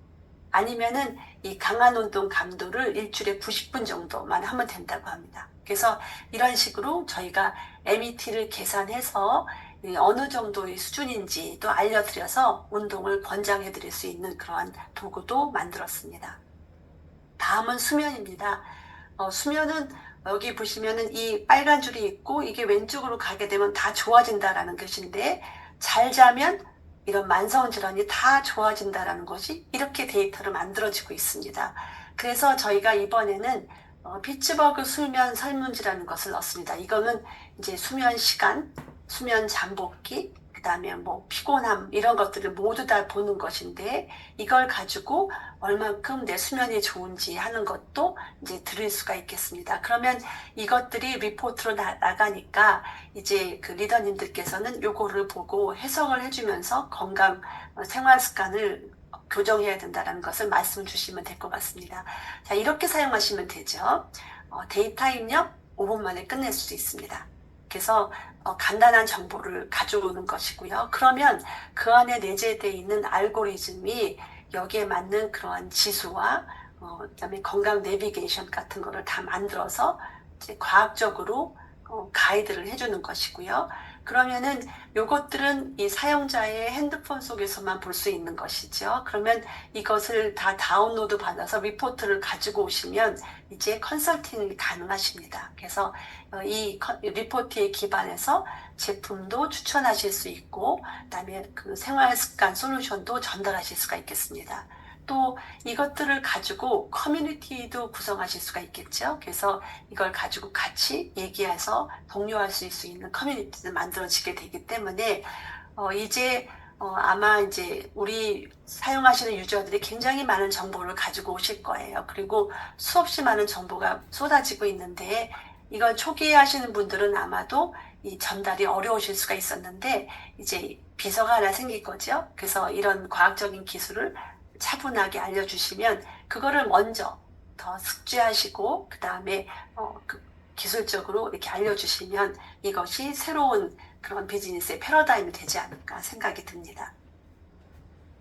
아니면은 이 강한 운동 강도를 일주일에 90분 정도만 하면 된다고 합니다. 그래서 이런 식으로 저희가 MET를 계산해서 어느 정도의 수준인지도 알려드려서 운동을 권장해 드릴 수 있는 그러한 도구도 만들었습니다. 다음은 수면입니다. 수면은 여기 보시면은 이 빨간 줄이 있고 이게 왼쪽으로 가게 되면 다 좋아진다라는 것인데, 잘 자면 이런 만성질환이 다 좋아진다라는 것이 이렇게 데이터로 만들어지고 있습니다. 그래서 저희가 이번에는 피츠버그 수면 설문지라는 것을 넣습니다. 이거는 이제 수면 시간, 수면 잠복기, 그 다음에 뭐 피곤함 이런 것들을 모두 다 보는 것인데, 이걸 가지고 얼만큼 내 수면이 좋은지 하는 것도 이제 들을 수가 있겠습니다. 그러면 이것들이 리포트로 나가니까 이제 그 리더님들께서는 요거를 보고 해석을 해주면서 건강 생활 습관을 교정해야 된다는 것을 말씀 주시면 될 것 같습니다. 자, 이렇게 사용하시면 되죠. 데이터 입력 5분 만에 끝낼 수 있습니다. 그래서 간단한 정보를 가져오는 것이고요. 그러면 그 안에 내재되어 있는 알고리즘이 여기에 맞는 그러한 지수와 그다음에 건강 내비게이션 같은 거를 다 만들어서 이제 과학적으로 가이드를 해주는 것이고요. 그러면은 요것들은 이 사용자의 핸드폰 속에서만 볼 수 있는 것이죠. 그러면 이것을 다 다운로드 받아서 리포트를 가지고 오시면 이제 컨설팅이 가능하십니다. 그래서 이 리포트에 기반해서 제품도 추천하실 수 있고, 그다음에 그 생활습관 솔루션도 전달하실 수가 있겠습니다. 또 이것들을 가지고 커뮤니티도 구성하실 수가 있겠죠. 그래서 이걸 가지고 같이 얘기해서 독려할 수 있는 커뮤니티도 만들어지게 되기 때문에 이제 아마 이제 우리 사용하시는 유저들이 굉장히 많은 정보를 가지고 오실 거예요. 그리고 수없이 많은 정보가 쏟아지고 있는데, 이걸 초기에 하시는 분들은 아마도 이 전달이 어려우실 수가 있었는데 이제 비서가 하나 생길 거죠. 그래서 이런 과학적인 기술을 차분하게 알려주시면 그거를 먼저 더 숙지하시고 그 다음에 기술적으로 이렇게 알려주시면 이것이 새로운 그런 비즈니스의 패러다임이 되지 않을까 생각이 듭니다.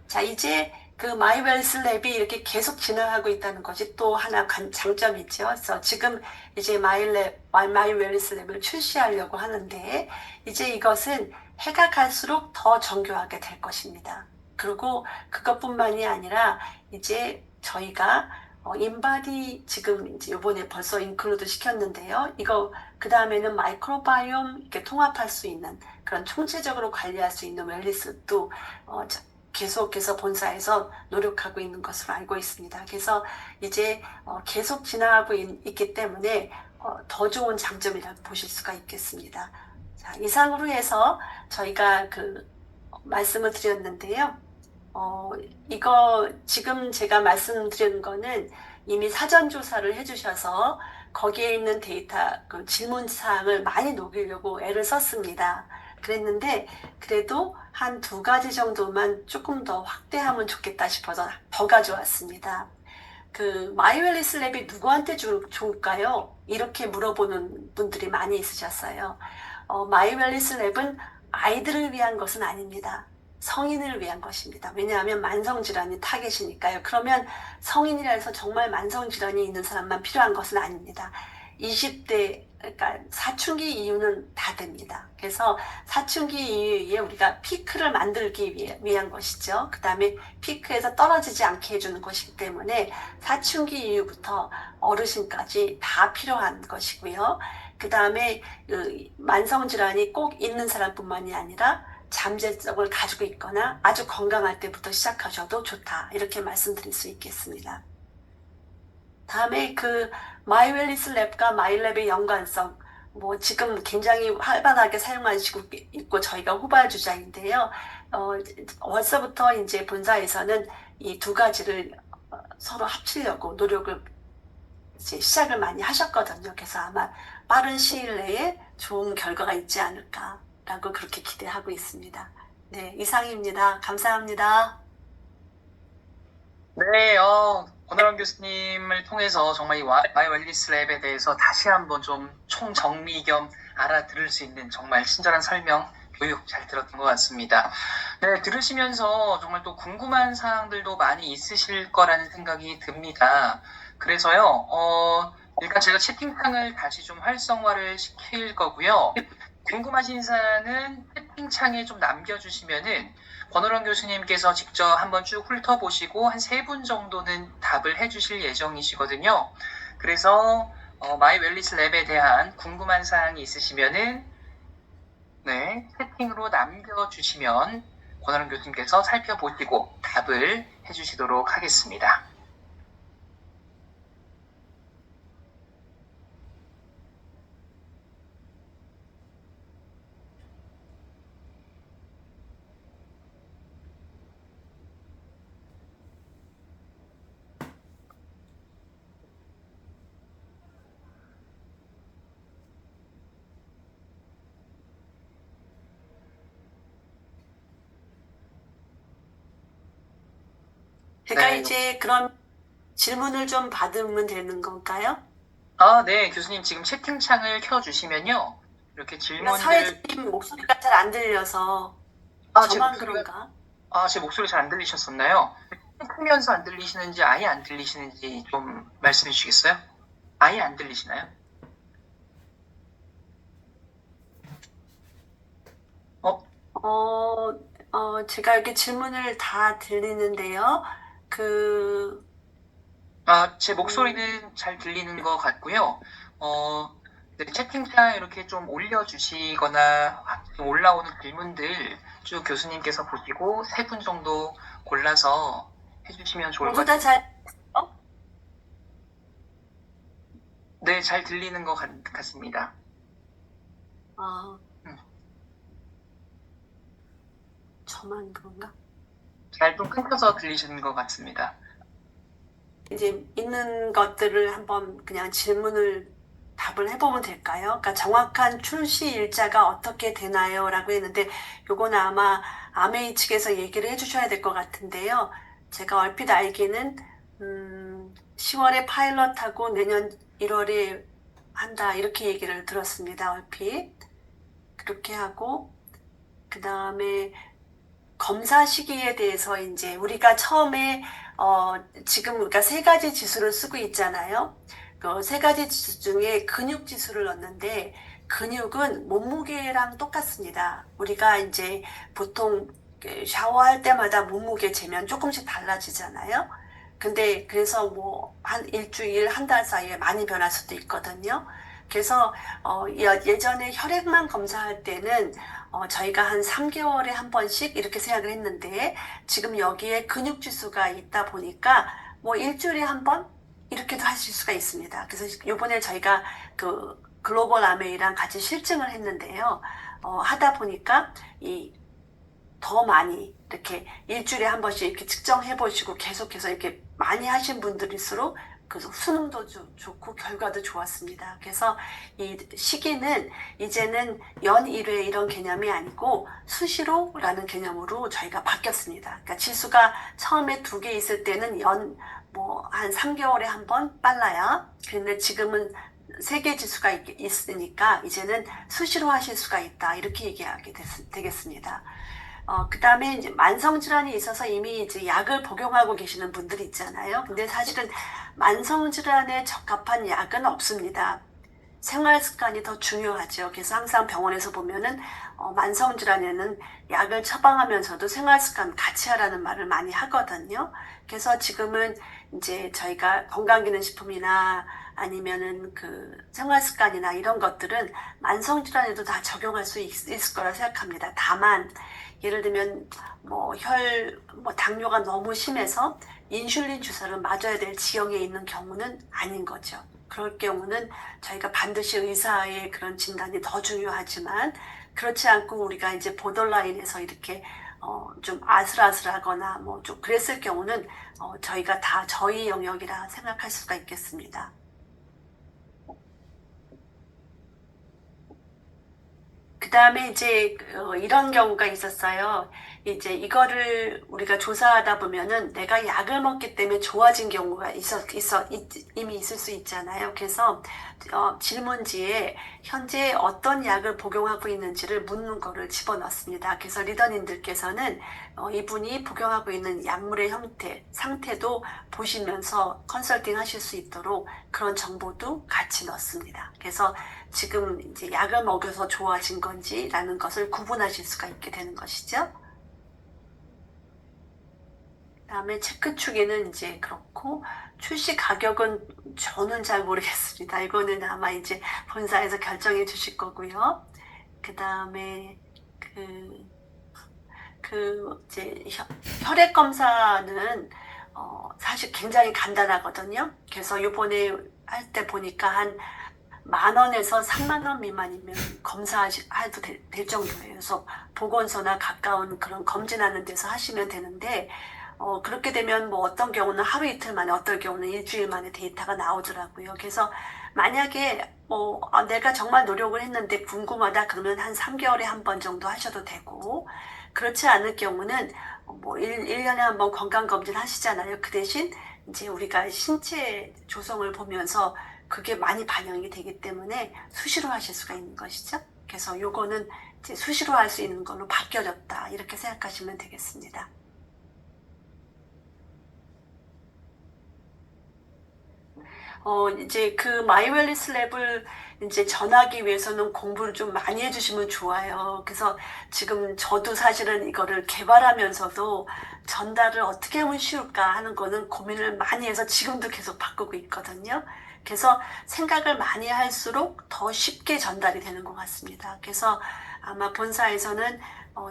자, 이제 그 마이웰스 랩이 이렇게 계속 진행하고 있다는 것이 또 하나 장점이죠. 그래서 지금 이제 마이웰스 랩을 출시하려고 하는데, 이제 이것은 해가 갈수록 더 정교하게 될 것입니다. 그리고 그것뿐만이 아니라 이제 저희가 인바디 지금 이제 요번에 벌써 인클루드 시켰는데요. 이거 그 다음에는 마이크로바이옴 이렇게 통합할 수 있는 그런 총체적으로 관리할 수 있는 웰니스도 계속해서 본사에서 노력하고 있는 것으로 알고 있습니다. 그래서 이제 계속 진행하고 있기 때문에 더 좋은 장점이라고 보실 수가 있겠습니다. 자, 이상으로 해서 저희가 그 말씀을 드렸는데요. 이거 지금 제가 말씀드린 거는 이미 사전 조사를 해주셔서 거기에 있는 데이터, 그 질문 사항을 많이 녹이려고 애를 썼습니다. 그랬는데 그래도 한 2가지 정도만 조금 더 확대하면 좋겠다 싶어서 더 가져왔습니다. 그 마이웰니스 랩이 누구한테 좋을까요? 이렇게 물어보는 분들이 많이 있으셨어요. 마이웰니스 랩은 아이들을 위한 것은 아닙니다. 성인을 위한 것입니다. 왜냐하면 만성질환이 타겟이니까요. 그러면 성인이라 해서 정말 만성질환이 있는 사람만 필요한 것은 아닙니다. 20대, 그러니까 사춘기 이후는 다 됩니다. 그래서 사춘기 이후에 우리가 피크를 만들기 위한 것이죠. 그 다음에 피크에서 떨어지지 않게 해주는 것이기 때문에 사춘기 이후부터 어르신까지 다 필요한 것이고요. 그 다음에 만성질환이 꼭 있는 사람뿐만이 아니라 잠재적을 가지고 있거나 아주 건강할 때부터 시작하셔도 좋다. 이렇게 말씀드릴 수 있겠습니다. 다음에 마이웰리스 랩과 마이랩의 연관성, 지금 굉장히 활발하게 사용하시고 있고 저희가 후발주자인데요. 벌써부터 이제 본사에서는 이 두 가지를 서로 합치려고 노력을 이제 시작을 많이 하셨거든요. 그래서 아마 빠른 시일 내에 좋은 결과가 있지 않을까라고 그렇게 기대하고 있습니다. 네, 이상입니다. 감사합니다. 네, 권호람 교수님을 통해서 정말 이 마이 웰리스 랩에 대해서 다시 한번 좀 총정리 겸 알아들을 수 있는 정말 친절한 설명, 교육 잘 들었던 것 같습니다. 네, 들으시면서 정말 또 궁금한 사항들도 많이 있으실 거라는 생각이 듭니다. 그래서요, 일단 제가 채팅창을 다시 좀 활성화를 시킬 거고요. 궁금하신 사항은 채팅창에 좀 남겨주시면은 권호령 교수님께서 직접 한번 쭉 훑어보시고 한 3분 정도는 답을 해주실 예정이시거든요. 그래서 마이 웰리스 랩에 대한 궁금한 사항이 있으시면은 네, 채팅으로 남겨주시면 권호령 교수님께서 살펴보시고 답을 해주시도록 하겠습니다. 제가 네. 이제 그럼 질문을 좀 받으면 되는 건가요? 네, 교수님 지금 채팅창을 켜주시면요. 이렇게 질문들. 사회자님 목소리가 잘 안 들려서 저만 그런가? 제 목소리 잘 안 들리셨었나요? 크면서 안 들리시는지 아예 안 들리시는지 좀 말씀해 주시겠어요? 아예 안 들리시나요? 제가 이렇게 질문을 다 들리는데요. 제 목소리는 잘 들리는 것 같고요. 네, 채팅창 이렇게 좀 올려주시거나 올라오는 질문들 쭉 교수님께서 보시고 3분 정도 골라서 해주시면 좋을 것 모두 다 같아요. 잘, 네, 잘 들리는 것 같습니다. 저만 그런가? 잘 좀 끊겨서 들리시는 것 같습니다. 이제 있는 것들을 한번 그냥 답을 해보면 될까요? 그러니까 정확한 출시 일자가 어떻게 되나요? 라고 했는데 요거는 아마 아메이 측에서 얘기를 해주셔야 될 것 같은데요. 제가 얼핏 알기는 10월에 파일럿하고 내년 1월에 한다 이렇게 얘기를 들었습니다. 얼핏 그렇게 하고 그 다음에 검사 시기에 대해서 이제 우리가 처음에 지금 우리가 3가지 지수를 쓰고 있잖아요. 그 3가지 지수 중에 근육 지수를 넣는데 근육은 몸무게랑 똑같습니다. 우리가 이제 보통 샤워할 때마다 몸무게 재면 조금씩 달라지잖아요. 근데 그래서 한 일주일, 한 달 사이에 많이 변할 수도 있거든요. 그래서 예전에 혈액만 검사할 때는 저희가 한 3개월에 한 번씩 이렇게 생각을 했는데 지금 여기에 근육 지수가 있다 보니까 일주일에 한 번 이렇게도 하실 수가 있습니다. 그래서 이번에 저희가 글로벌 아메이랑 같이 실증을 했는데요. 하다 보니까 더 많이 이렇게 일주일에 한 번씩 이렇게 측정해 보시고 계속해서 이렇게 많이 하신 분들일수록 수능도 좋고 결과도 좋았습니다. 그래서 이 시기는 이제는 연 1회 이런 개념이 아니고 수시로라는 개념으로 저희가 바뀌었습니다. 그러니까 지수가 처음에 2개 있을 때는 한 3개월에 한 번 빨라야. 그런데 지금은 3개 지수가 있으니까 이제는 수시로 하실 수가 있다. 이렇게 얘기하게 되겠습니다. 그 다음에 이제 만성질환이 있어서 이미 이제 약을 복용하고 계시는 분들이 있잖아요. 근데 사실은 만성질환에 적합한 약은 없습니다. 생활 습관이 더 중요하죠. 그래서 항상 병원에서 보면은 만성질환에는 약을 처방하면서도 생활 습관 같이 하라는 말을 많이 하거든요. 그래서 지금은 이제 저희가 건강기능식품이나 아니면은 그 생활 습관이나 이런 것들은 만성질환에도 다 적용할 수 있을 거라 생각합니다. 다만 예를 들면 당뇨가 너무 심해서 인슐린 주사를 맞아야 될 지형에 있는 경우는 아닌 거죠. 그럴 경우는 저희가 반드시 의사의 그런 진단이 더 중요하지만 그렇지 않고 우리가 이제 보더라인에서 이렇게 좀 아슬아슬하거나 뭐 좀 그랬을 경우는 저희가 다 저희 영역이라 생각할 수가 있겠습니다. 그 다음에 이제 이런 경우가 있었어요. 이제 이거를 우리가 조사하다 보면은 내가 약을 먹기 때문에 좋아진 경우가 이미 있을 수 있잖아요. 그래서 질문지에 현재 어떤 약을 복용하고 있는지를 묻는 거를 집어넣습니다. 그래서 리더님들께서는 이분이 복용하고 있는 약물의 형태, 상태도 보시면서 컨설팅 하실 수 있도록 그런 정보도 같이 넣습니다. 그래서 지금 이제 약을 먹여서 좋아진 건지라는 것을 구분하실 수가 있게 되는 것이죠. 그다음에 체크축에는 이제 그렇고 출시 가격은 저는 잘 모르겠습니다. 이거는 아마 이제 본사에서 결정해 주실 거고요. 그다음에 이제 혈액 검사는 사실 굉장히 간단하거든요. 그래서 요번에 할 때 보니까 한 10,000원에서 30,000원 미만이면 검사해도 될 정도예요. 그래서 보건소나 가까운 그런 검진하는 데서 하시면 되는데 그렇게 되면 뭐 어떤 경우는 하루 이틀 만에 어떤 경우는 일주일 만에 데이터가 나오더라고요. 그래서 만약에 내가 정말 노력을 했는데 궁금하다 그러면 한 3개월에 한 번 정도 하셔도 되고 그렇지 않을 경우는 뭐 1년에 한 번 건강검진 하시잖아요. 그 대신 이제 우리가 신체 조성을 보면서 그게 많이 반영이 되기 때문에 수시로 하실 수가 있는 것이죠. 그래서 요거는 이제 수시로 할 수 있는 걸로 바뀌어졌다. 이렇게 생각하시면 되겠습니다. 이제 그 마이웰리스 랩을 이제 전하기 위해서는 공부를 좀 많이 해주시면 좋아요. 그래서 지금 저도 사실은 이거를 개발하면서도 전달을 어떻게 하면 쉬울까 하는 거는 고민을 많이 해서 지금도 계속 바꾸고 있거든요. 그래서 생각을 많이 할수록 더 쉽게 전달이 되는 것 같습니다. 그래서 아마 본사에서는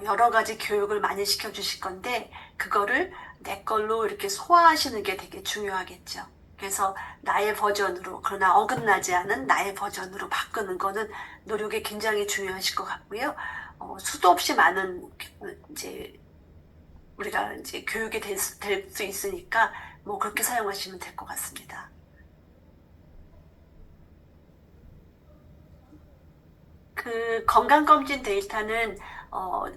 여러 가지 교육을 많이 시켜주실 건데 그거를 내 걸로 이렇게 소화하시는 게 되게 중요하겠죠. 그래서 나의 버전으로 그러나 어긋나지 않은 나의 버전으로 바꾸는 거는 노력이 굉장히 중요하실 것 같고요. 수도 없이 많은 이제 우리가 이제 교육이 될 수 있으니까 뭐 그렇게 사용하시면 될 것 같습니다. 그 건강검진 데이터는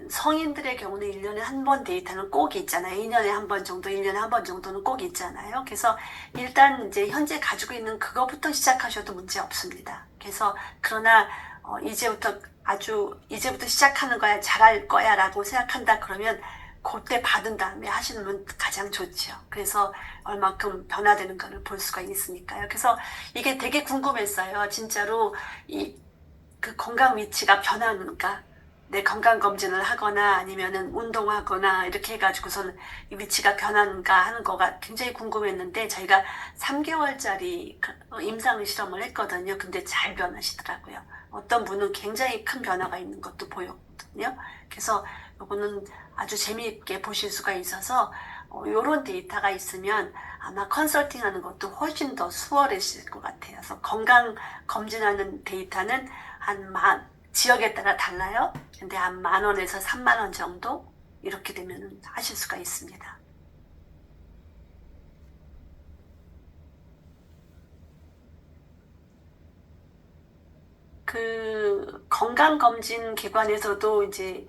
성인들의 경우는 1년에 한 번 데이터는 꼭 있잖아요. 2년에 한 번 정도, 1년에 한 번 정도는 꼭 있잖아요. 그래서 일단 이제 현재 가지고 있는 그거부터 시작하셔도 문제 없습니다. 그래서 그러나 이제부터 시작하는 거야, 잘할 거야 라고 생각한다 그러면 그때 받은 다음에 하시면 가장 좋죠. 그래서 얼만큼 변화되는 거를 볼 수가 있으니까요. 그래서 이게 되게 궁금했어요. 진짜로 그 건강 위치가 변하는가? 내 건강검진을 하거나 아니면은 운동하거나 이렇게 해가지고서는 이 위치가 변하는가 하는 거가 굉장히 궁금했는데 저희가 3개월짜리 임상 실험을 했거든요. 근데 잘 변하시더라고요. 어떤 분은 굉장히 큰 변화가 있는 것도 보였거든요. 그래서 이거는 아주 재미있게 보실 수가 있어서 이런 데이터가 있으면 아마 컨설팅 하는 것도 훨씬 더 수월해질 것 같아요. 그래서 건강 검진하는 데이터는 지역에 따라 달라요. 근데 한 10,000원에서 30,000원 정도 이렇게 되면 하실 수가 있습니다. 그 건강검진 기관에서도 이제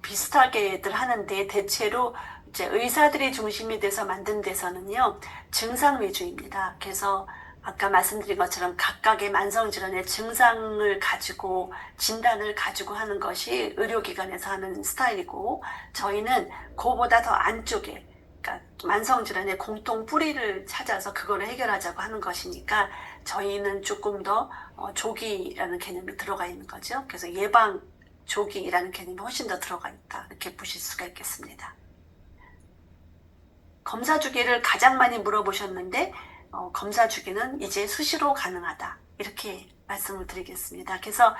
비슷하게들 하는데 대체로 이제 의사들이 중심이 돼서 만든 데서는요 증상 위주입니다. 그래서 아까 말씀드린 것처럼 각각의 만성질환의 증상을 가지고 진단을 가지고 하는 것이 의료기관에서 하는 스타일이고 저희는 그보다 더 안쪽에 그러니까 만성질환의 공통 뿌리를 찾아서 그거를 해결하자고 하는 것이니까 저희는 조금 더 조기라는 개념이 들어가 있는 거죠. 그래서 예방 조기라는 개념이 훨씬 더 들어가 있다. 이렇게 보실 수가 있겠습니다. 검사 주기를 가장 많이 물어보셨는데 검사 주기는 이제 수시로 가능하다. 이렇게 말씀을 드리겠습니다. 그래서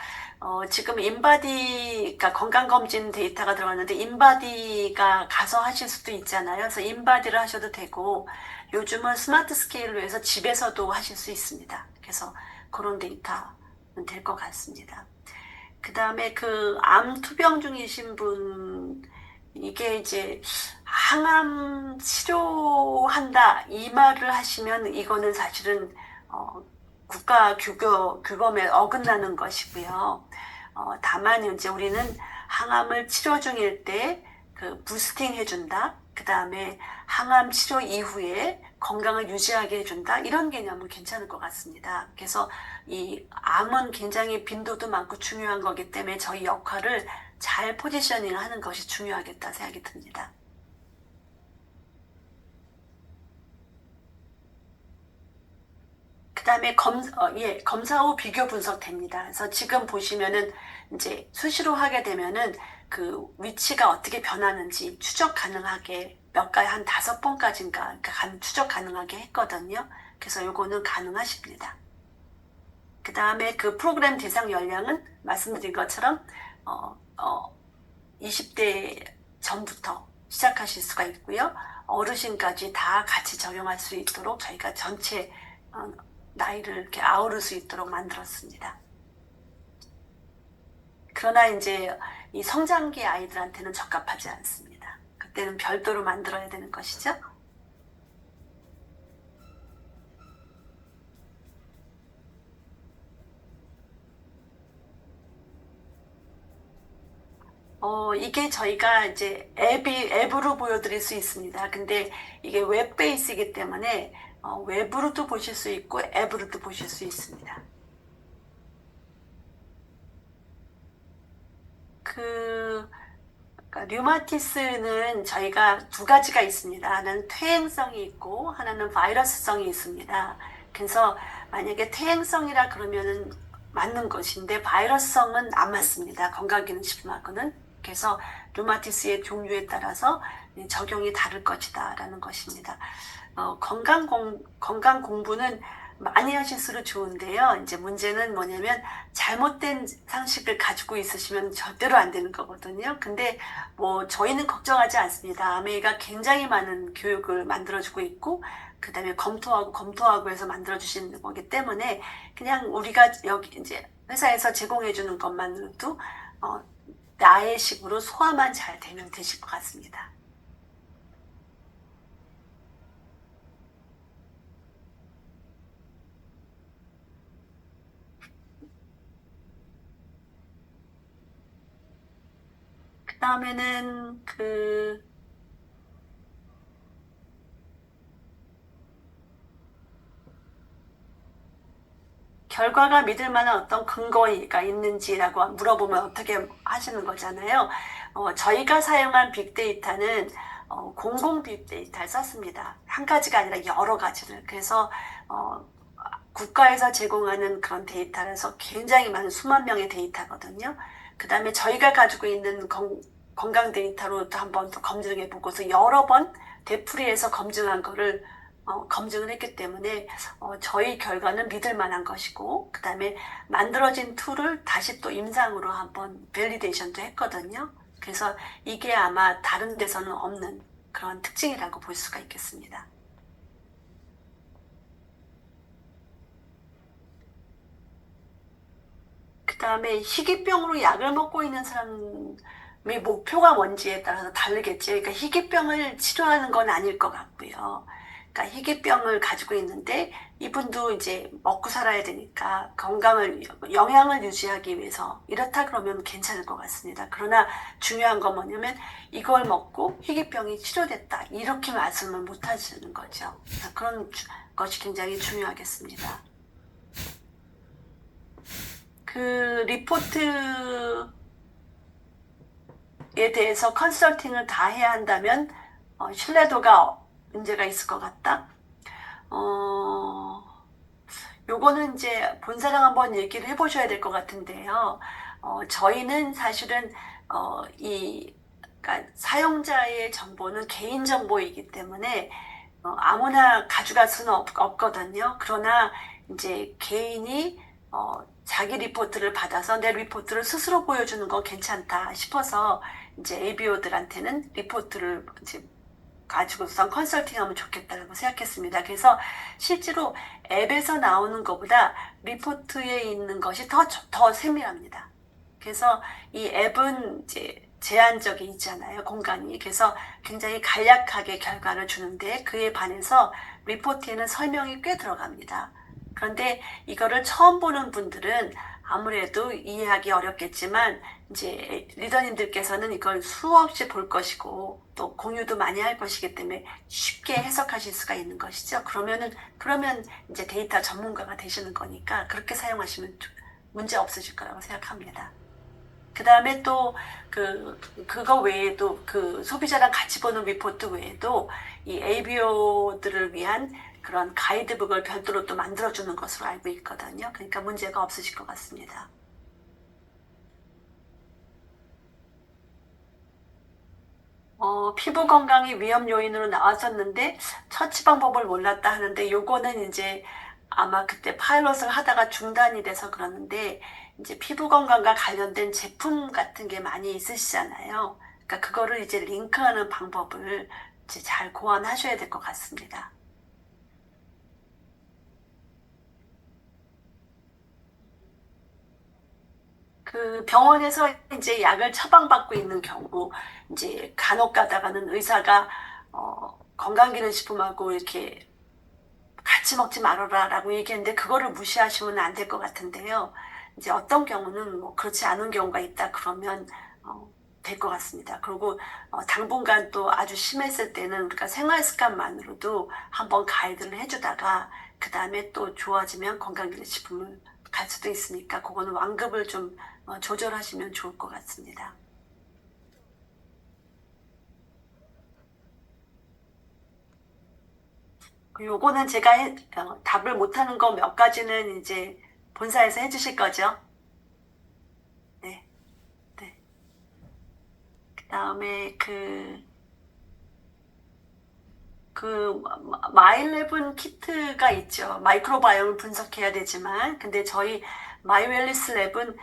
지금 인바디, 그러니까 건강검진 데이터가 들어갔는데 인바디가 가서 하실 수도 있잖아요. 그래서 인바디를 하셔도 되고 요즘은 스마트 스케일로 해서 집에서도 하실 수 있습니다. 그래서 그런 데이터는 될 것 같습니다. 그 다음에 그 암 투병 중이신 분, 이게 이제 항암 치료한다 이 말을 하시면 이거는 사실은 국가 규범에 어긋나는 것이고요. 다만 이제 우리는 항암을 치료 중일 때 그 부스팅 해준다. 그 다음에 항암 치료 이후에 건강을 유지하게 해준다. 이런 개념은 괜찮을 것 같습니다. 그래서 이 암은 굉장히 빈도도 많고 중요한 거기 때문에 저희 역할을 잘 포지셔닝 하는 것이 중요하겠다 생각이 듭니다. 그 다음에 검사 후 비교 분석됩니다. 그래서 지금 보시면은 이제 수시로 하게 되면은 그 위치가 어떻게 변하는지 추적 가능하게 한 5번까지인가 그러니까 추적 가능하게 했거든요. 그래서 요거는 가능하십니다. 그 다음에 그 프로그램 대상 연령은 말씀드린 것처럼 20대 전부터 시작하실 수가 있고요. 어르신까지 다 같이 적용할 수 있도록 저희가 전체 나이를 이렇게 아우를 수 있도록 만들었습니다. 그러나 이제 이 성장기 아이들한테는 적합하지 않습니다. 그때는 별도로 만들어야 되는 것이죠. 이게 저희가 이제 앱으로 보여드릴 수 있습니다. 근데 이게 웹 베이스이기 때문에 웹으로도 보실 수 있고 앱으로도 보실 수 있습니다. 그러니까 류마티스는 저희가 두 가지가 있습니다. 하나는 퇴행성이 있고 하나는 바이러스성이 있습니다. 그래서 만약에 퇴행성이라 그러면은 맞는 것인데 바이러스성은 안 맞습니다. 건강기능식품하고는. 그래서 류마티스의 종류에 따라서 적용이 다를 것이다 라는 것입니다. 건강 공부는 많이 하실수록 좋은데요. 이제 문제는 뭐냐면 잘못된 상식을 가지고 있으시면 절대로 안 되는 거거든요. 근데 뭐 저희는 걱정하지 않습니다. 아메이가 굉장히 많은 교육을 만들어주고 있고 그 다음에 검토하고 해서 만들어주시는 거기 때문에 그냥 우리가 여기 이제 회사에서 제공해주는 것만으로도 나의 식으로 소화만 잘 되면 되실 것 같습니다. 그 다음에는 결과가 믿을 만한 어떤 근거가 있는지라고 물어보면 어떻게 하시는 거잖아요. 저희가 사용한 빅데이터는 공공 빅데이터를 썼습니다. 한 가지가 아니라 여러 가지를. 그래서 국가에서 제공하는 그런 데이터라서 굉장히 많은 수만 명의 데이터거든요. 그 다음에 저희가 가지고 있는 건강 데이터로도 한번 더 검증해 보고서 여러 번 되풀이해서 검증한 거를 검증을 했기 때문에 저희 결과는 믿을 만한 것이고 그 다음에 만들어진 툴을 다시 또 임상으로 한번 밸리데이션도 했거든요. 그래서 이게 아마 다른 데서는 없는 그런 특징이라고 볼 수가 있겠습니다. 그 다음에 희귀병으로 약을 먹고 있는 사람의 목표가 뭔지에 따라서 다르겠죠. 그러니까 희귀병을 치료하는 건 아닐 것 같고요. 그러니까 희귀병을 가지고 있는데 이분도 이제 먹고 살아야 되니까 영양을 유지하기 위해서 이렇다 그러면 괜찮을 것 같습니다. 그러나 중요한 건 뭐냐면 이걸 먹고 희귀병이 치료됐다 이렇게 말씀을 못 하시는 거죠. 그런 것이 굉장히 중요하겠습니다. 그 리포트에 대해서 컨설팅을 다 해야 한다면 신뢰도가 문제가 있을 것 같다. 요거는 이제 본사랑 한번 얘기를 해보셔야 될 것 같은데요. 저희는 사실은 그러니까 사용자의 정보는 개인 정보이기 때문에 아무나 가져갈 수는 없거든요. 그러나 이제 개인이 자기 리포트를 받아서 내 리포트를 스스로 보여주는 건 괜찮다 싶어서 이제 ABO들한테는 리포트를 이제 가지고선 컨설팅하면 좋겠다고 생각했습니다. 그래서 실제로 앱에서 나오는 것보다 리포트에 있는 것이 더 세밀합니다. 그래서 이 앱은 이제 제한적이잖아요, 공간이. 그래서 굉장히 간략하게 결과를 주는데 그에 반해서 리포트에는 설명이 꽤 들어갑니다. 그런데 이거를 처음 보는 분들은 아무래도 이해하기 어렵겠지만 이제 리더님들께서는 이걸 수없이 볼 것이고 또 공유도 많이 할 것이기 때문에 쉽게 해석하실 수가 있는 것이죠. 그러면 이제 데이터 전문가가 되시는 거니까 그렇게 사용하시면 문제 없으실 거라고 생각합니다. 그 다음에 또 그거 외에도 그 소비자랑 같이 보는 리포트 외에도 이 ABO들을 위한 그런 가이드북을 별도로 또 만들어주는 것으로 알고 있거든요. 그러니까 문제가 없으실 것 같습니다. 피부 건강이 위험 요인으로 나왔었는데 처치 방법을 몰랐다 하는데 요거는 이제 아마 그때 파일럿을 하다가 중단이 돼서 그러는데 이제 피부 건강과 관련된 제품 같은 게 많이 있으시잖아요. 그러니까 그거를 이제 링크하는 방법을 이제 잘 고안하셔야 될 것 같습니다. 그 병원에서 이제 약을 처방받고 있는 경우 이제 간혹 가다가는 의사가 건강기능식품하고 이렇게 같이 먹지 말아라라고 얘기했는데 그거를 무시하시면 안 될 것 같은데요. 이제 어떤 경우는 뭐 그렇지 않은 경우가 있다 그러면 될 것 같습니다. 그리고 당분간 또 아주 심했을 때는 우리가 생활 습관만으로도 한번 가이드를 해주다가 그 다음에 또 좋아지면 건강기능식품을 갈 수도 있으니까 그거는 완급을 좀 조절하시면 좋을 것 같습니다. 요거는 제가 답을 못하는 거 몇 가지는 이제 본사에서 해주실 거죠? 네, 네. 그 다음에 마일랩은 키트가 있죠. 마이크로바이옴을 분석해야 되지만, 근데 저희 마이웰리스 랩은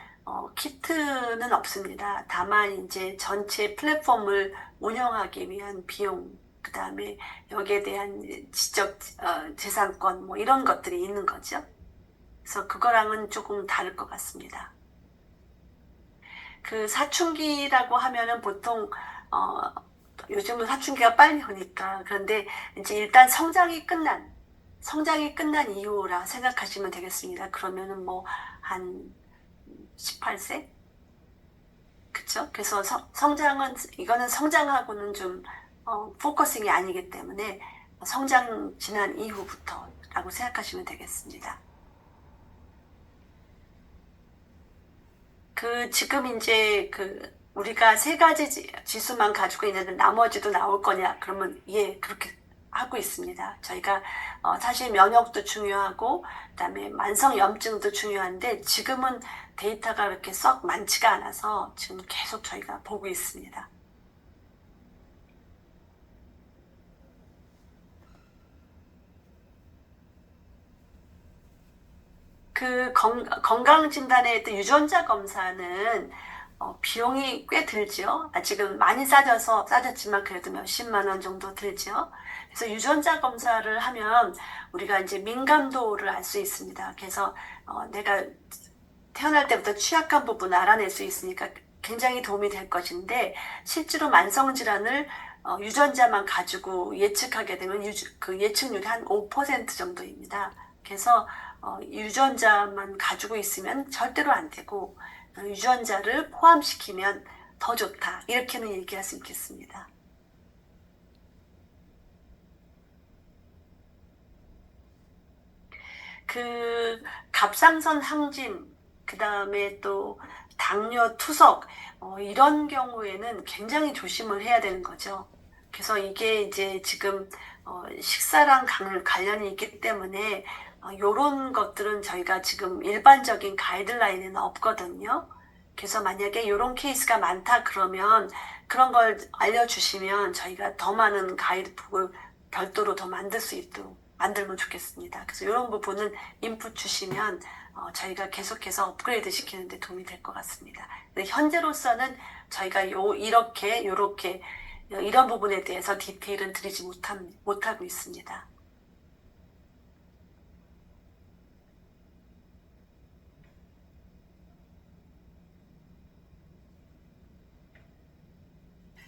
키트는 없습니다. 다만 이제 전체 플랫폼을 운영하기 위한 비용, 그 다음에 여기에 대한 지적 재산권 뭐 이런 것들이 있는 거죠. 그래서 그거랑은 조금 다를 것 같습니다. 그 사춘기라고 하면은 보통 요즘은 사춘기가 빨리 오니까 그런데 이제 일단 성장이 끝난 이후라 생각하시면 되겠습니다. 그러면은 뭐 한 18세? 그쵸? 그래서 이거는 성장하고는 좀 포커싱이 아니기 때문에 성장 지난 이후부터라고 생각하시면 되겠습니다. 지금 이제 우리가 세 가지 지수만 가지고 있는데 나머지도 나올 거냐? 그러면 예, 그렇게 하고 있습니다. 저희가 사실 면역도 중요하고 그다음에 만성염증도 중요한데 지금은 데이터가 그렇게 썩 많지가 않아서 지금 계속 저희가 보고 있습니다. 건강진단에 유전자 검사는 비용이 꽤 들죠. 지금 많이 싸졌지만 그래도 몇십만 원 정도 들죠. 그래서 유전자 검사를 하면 우리가 이제 민감도를 알 수 있습니다. 그래서 내가 태어날 때부터 취약한 부분을 알아낼 수 있으니까 굉장히 도움이 될 것인데 실제로 만성질환을 유전자만 가지고 예측하게 되면 그 예측률이 한 5% 정도입니다. 그래서 유전자만 가지고 있으면 절대로 안 되고 유전자를 포함시키면 더 좋다. 이렇게는 얘기할 수 있겠습니다. 갑상선 항진, 그 다음에 또 당뇨 투석, 이런 경우에는 굉장히 조심을 해야 되는 거죠. 그래서 이게 이제 지금 식사랑 관련이 있기 때문에 요런 것들은 저희가 지금 일반적인 가이드라인에는 없거든요. 그래서 만약에 요런 케이스가 많다 그러면 그런 걸 알려주시면 저희가 더 많은 가이드북을 별도로 더 만들 수 있도록 만들면 좋겠습니다. 그래서 이런 부분은 인풋 주시면 저희가 계속해서 업그레이드 시키는 데 도움이 될 것 같습니다. 근데 현재로서는 저희가 이렇게 이런 부분에 대해서 디테일은 드리지 못하고 있습니다.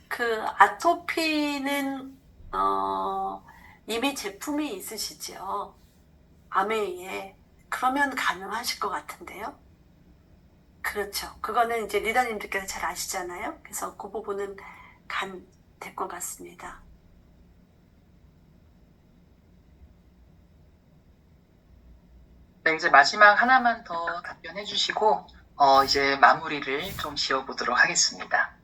그 아토피는 이미 제품이 있으시죠? 아메이에. 그러면 가능하실 것 같은데요? 그렇죠. 그거는 이제 리더님들께서 잘 아시잖아요. 그래서 그 부분은 될 것 같습니다. 네, 이제 마지막 하나만 더 답변해 주시고, 이제 마무리를 좀 지어보도록 하겠습니다.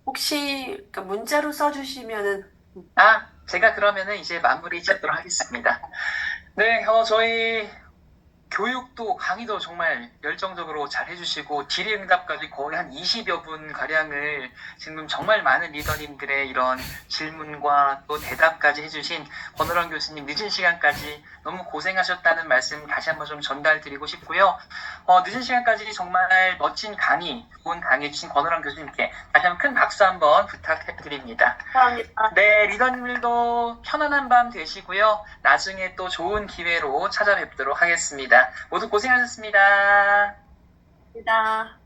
혹시 그러니까 문자로 써주시면은 제가 그러면은 이제 마무리 짓도록 하겠습니다. 네, 저희 교육도 강의도 정말 열정적으로 잘 해주시고 질의응답까지 거의 한 20여 분 가량을 지금 정말 많은 리더님들의 이런 질문과 또 대답까지 해주신 권호랑 교수님 늦은 시간까지 너무 고생하셨다는 말씀 다시 한번 좀 전달드리고 싶고요. 늦은 시간까지 정말 멋진 강의, 좋은 강의 해주신 권호랑 교수님께 다시 한번 큰 박수 한번 부탁드립니다. 감사합니다. 네, 리더님들도 편안한 밤 되시고요. 나중에 또 좋은 기회로 찾아뵙도록 하겠습니다. 모두 고생하셨습니다. 감사합니다.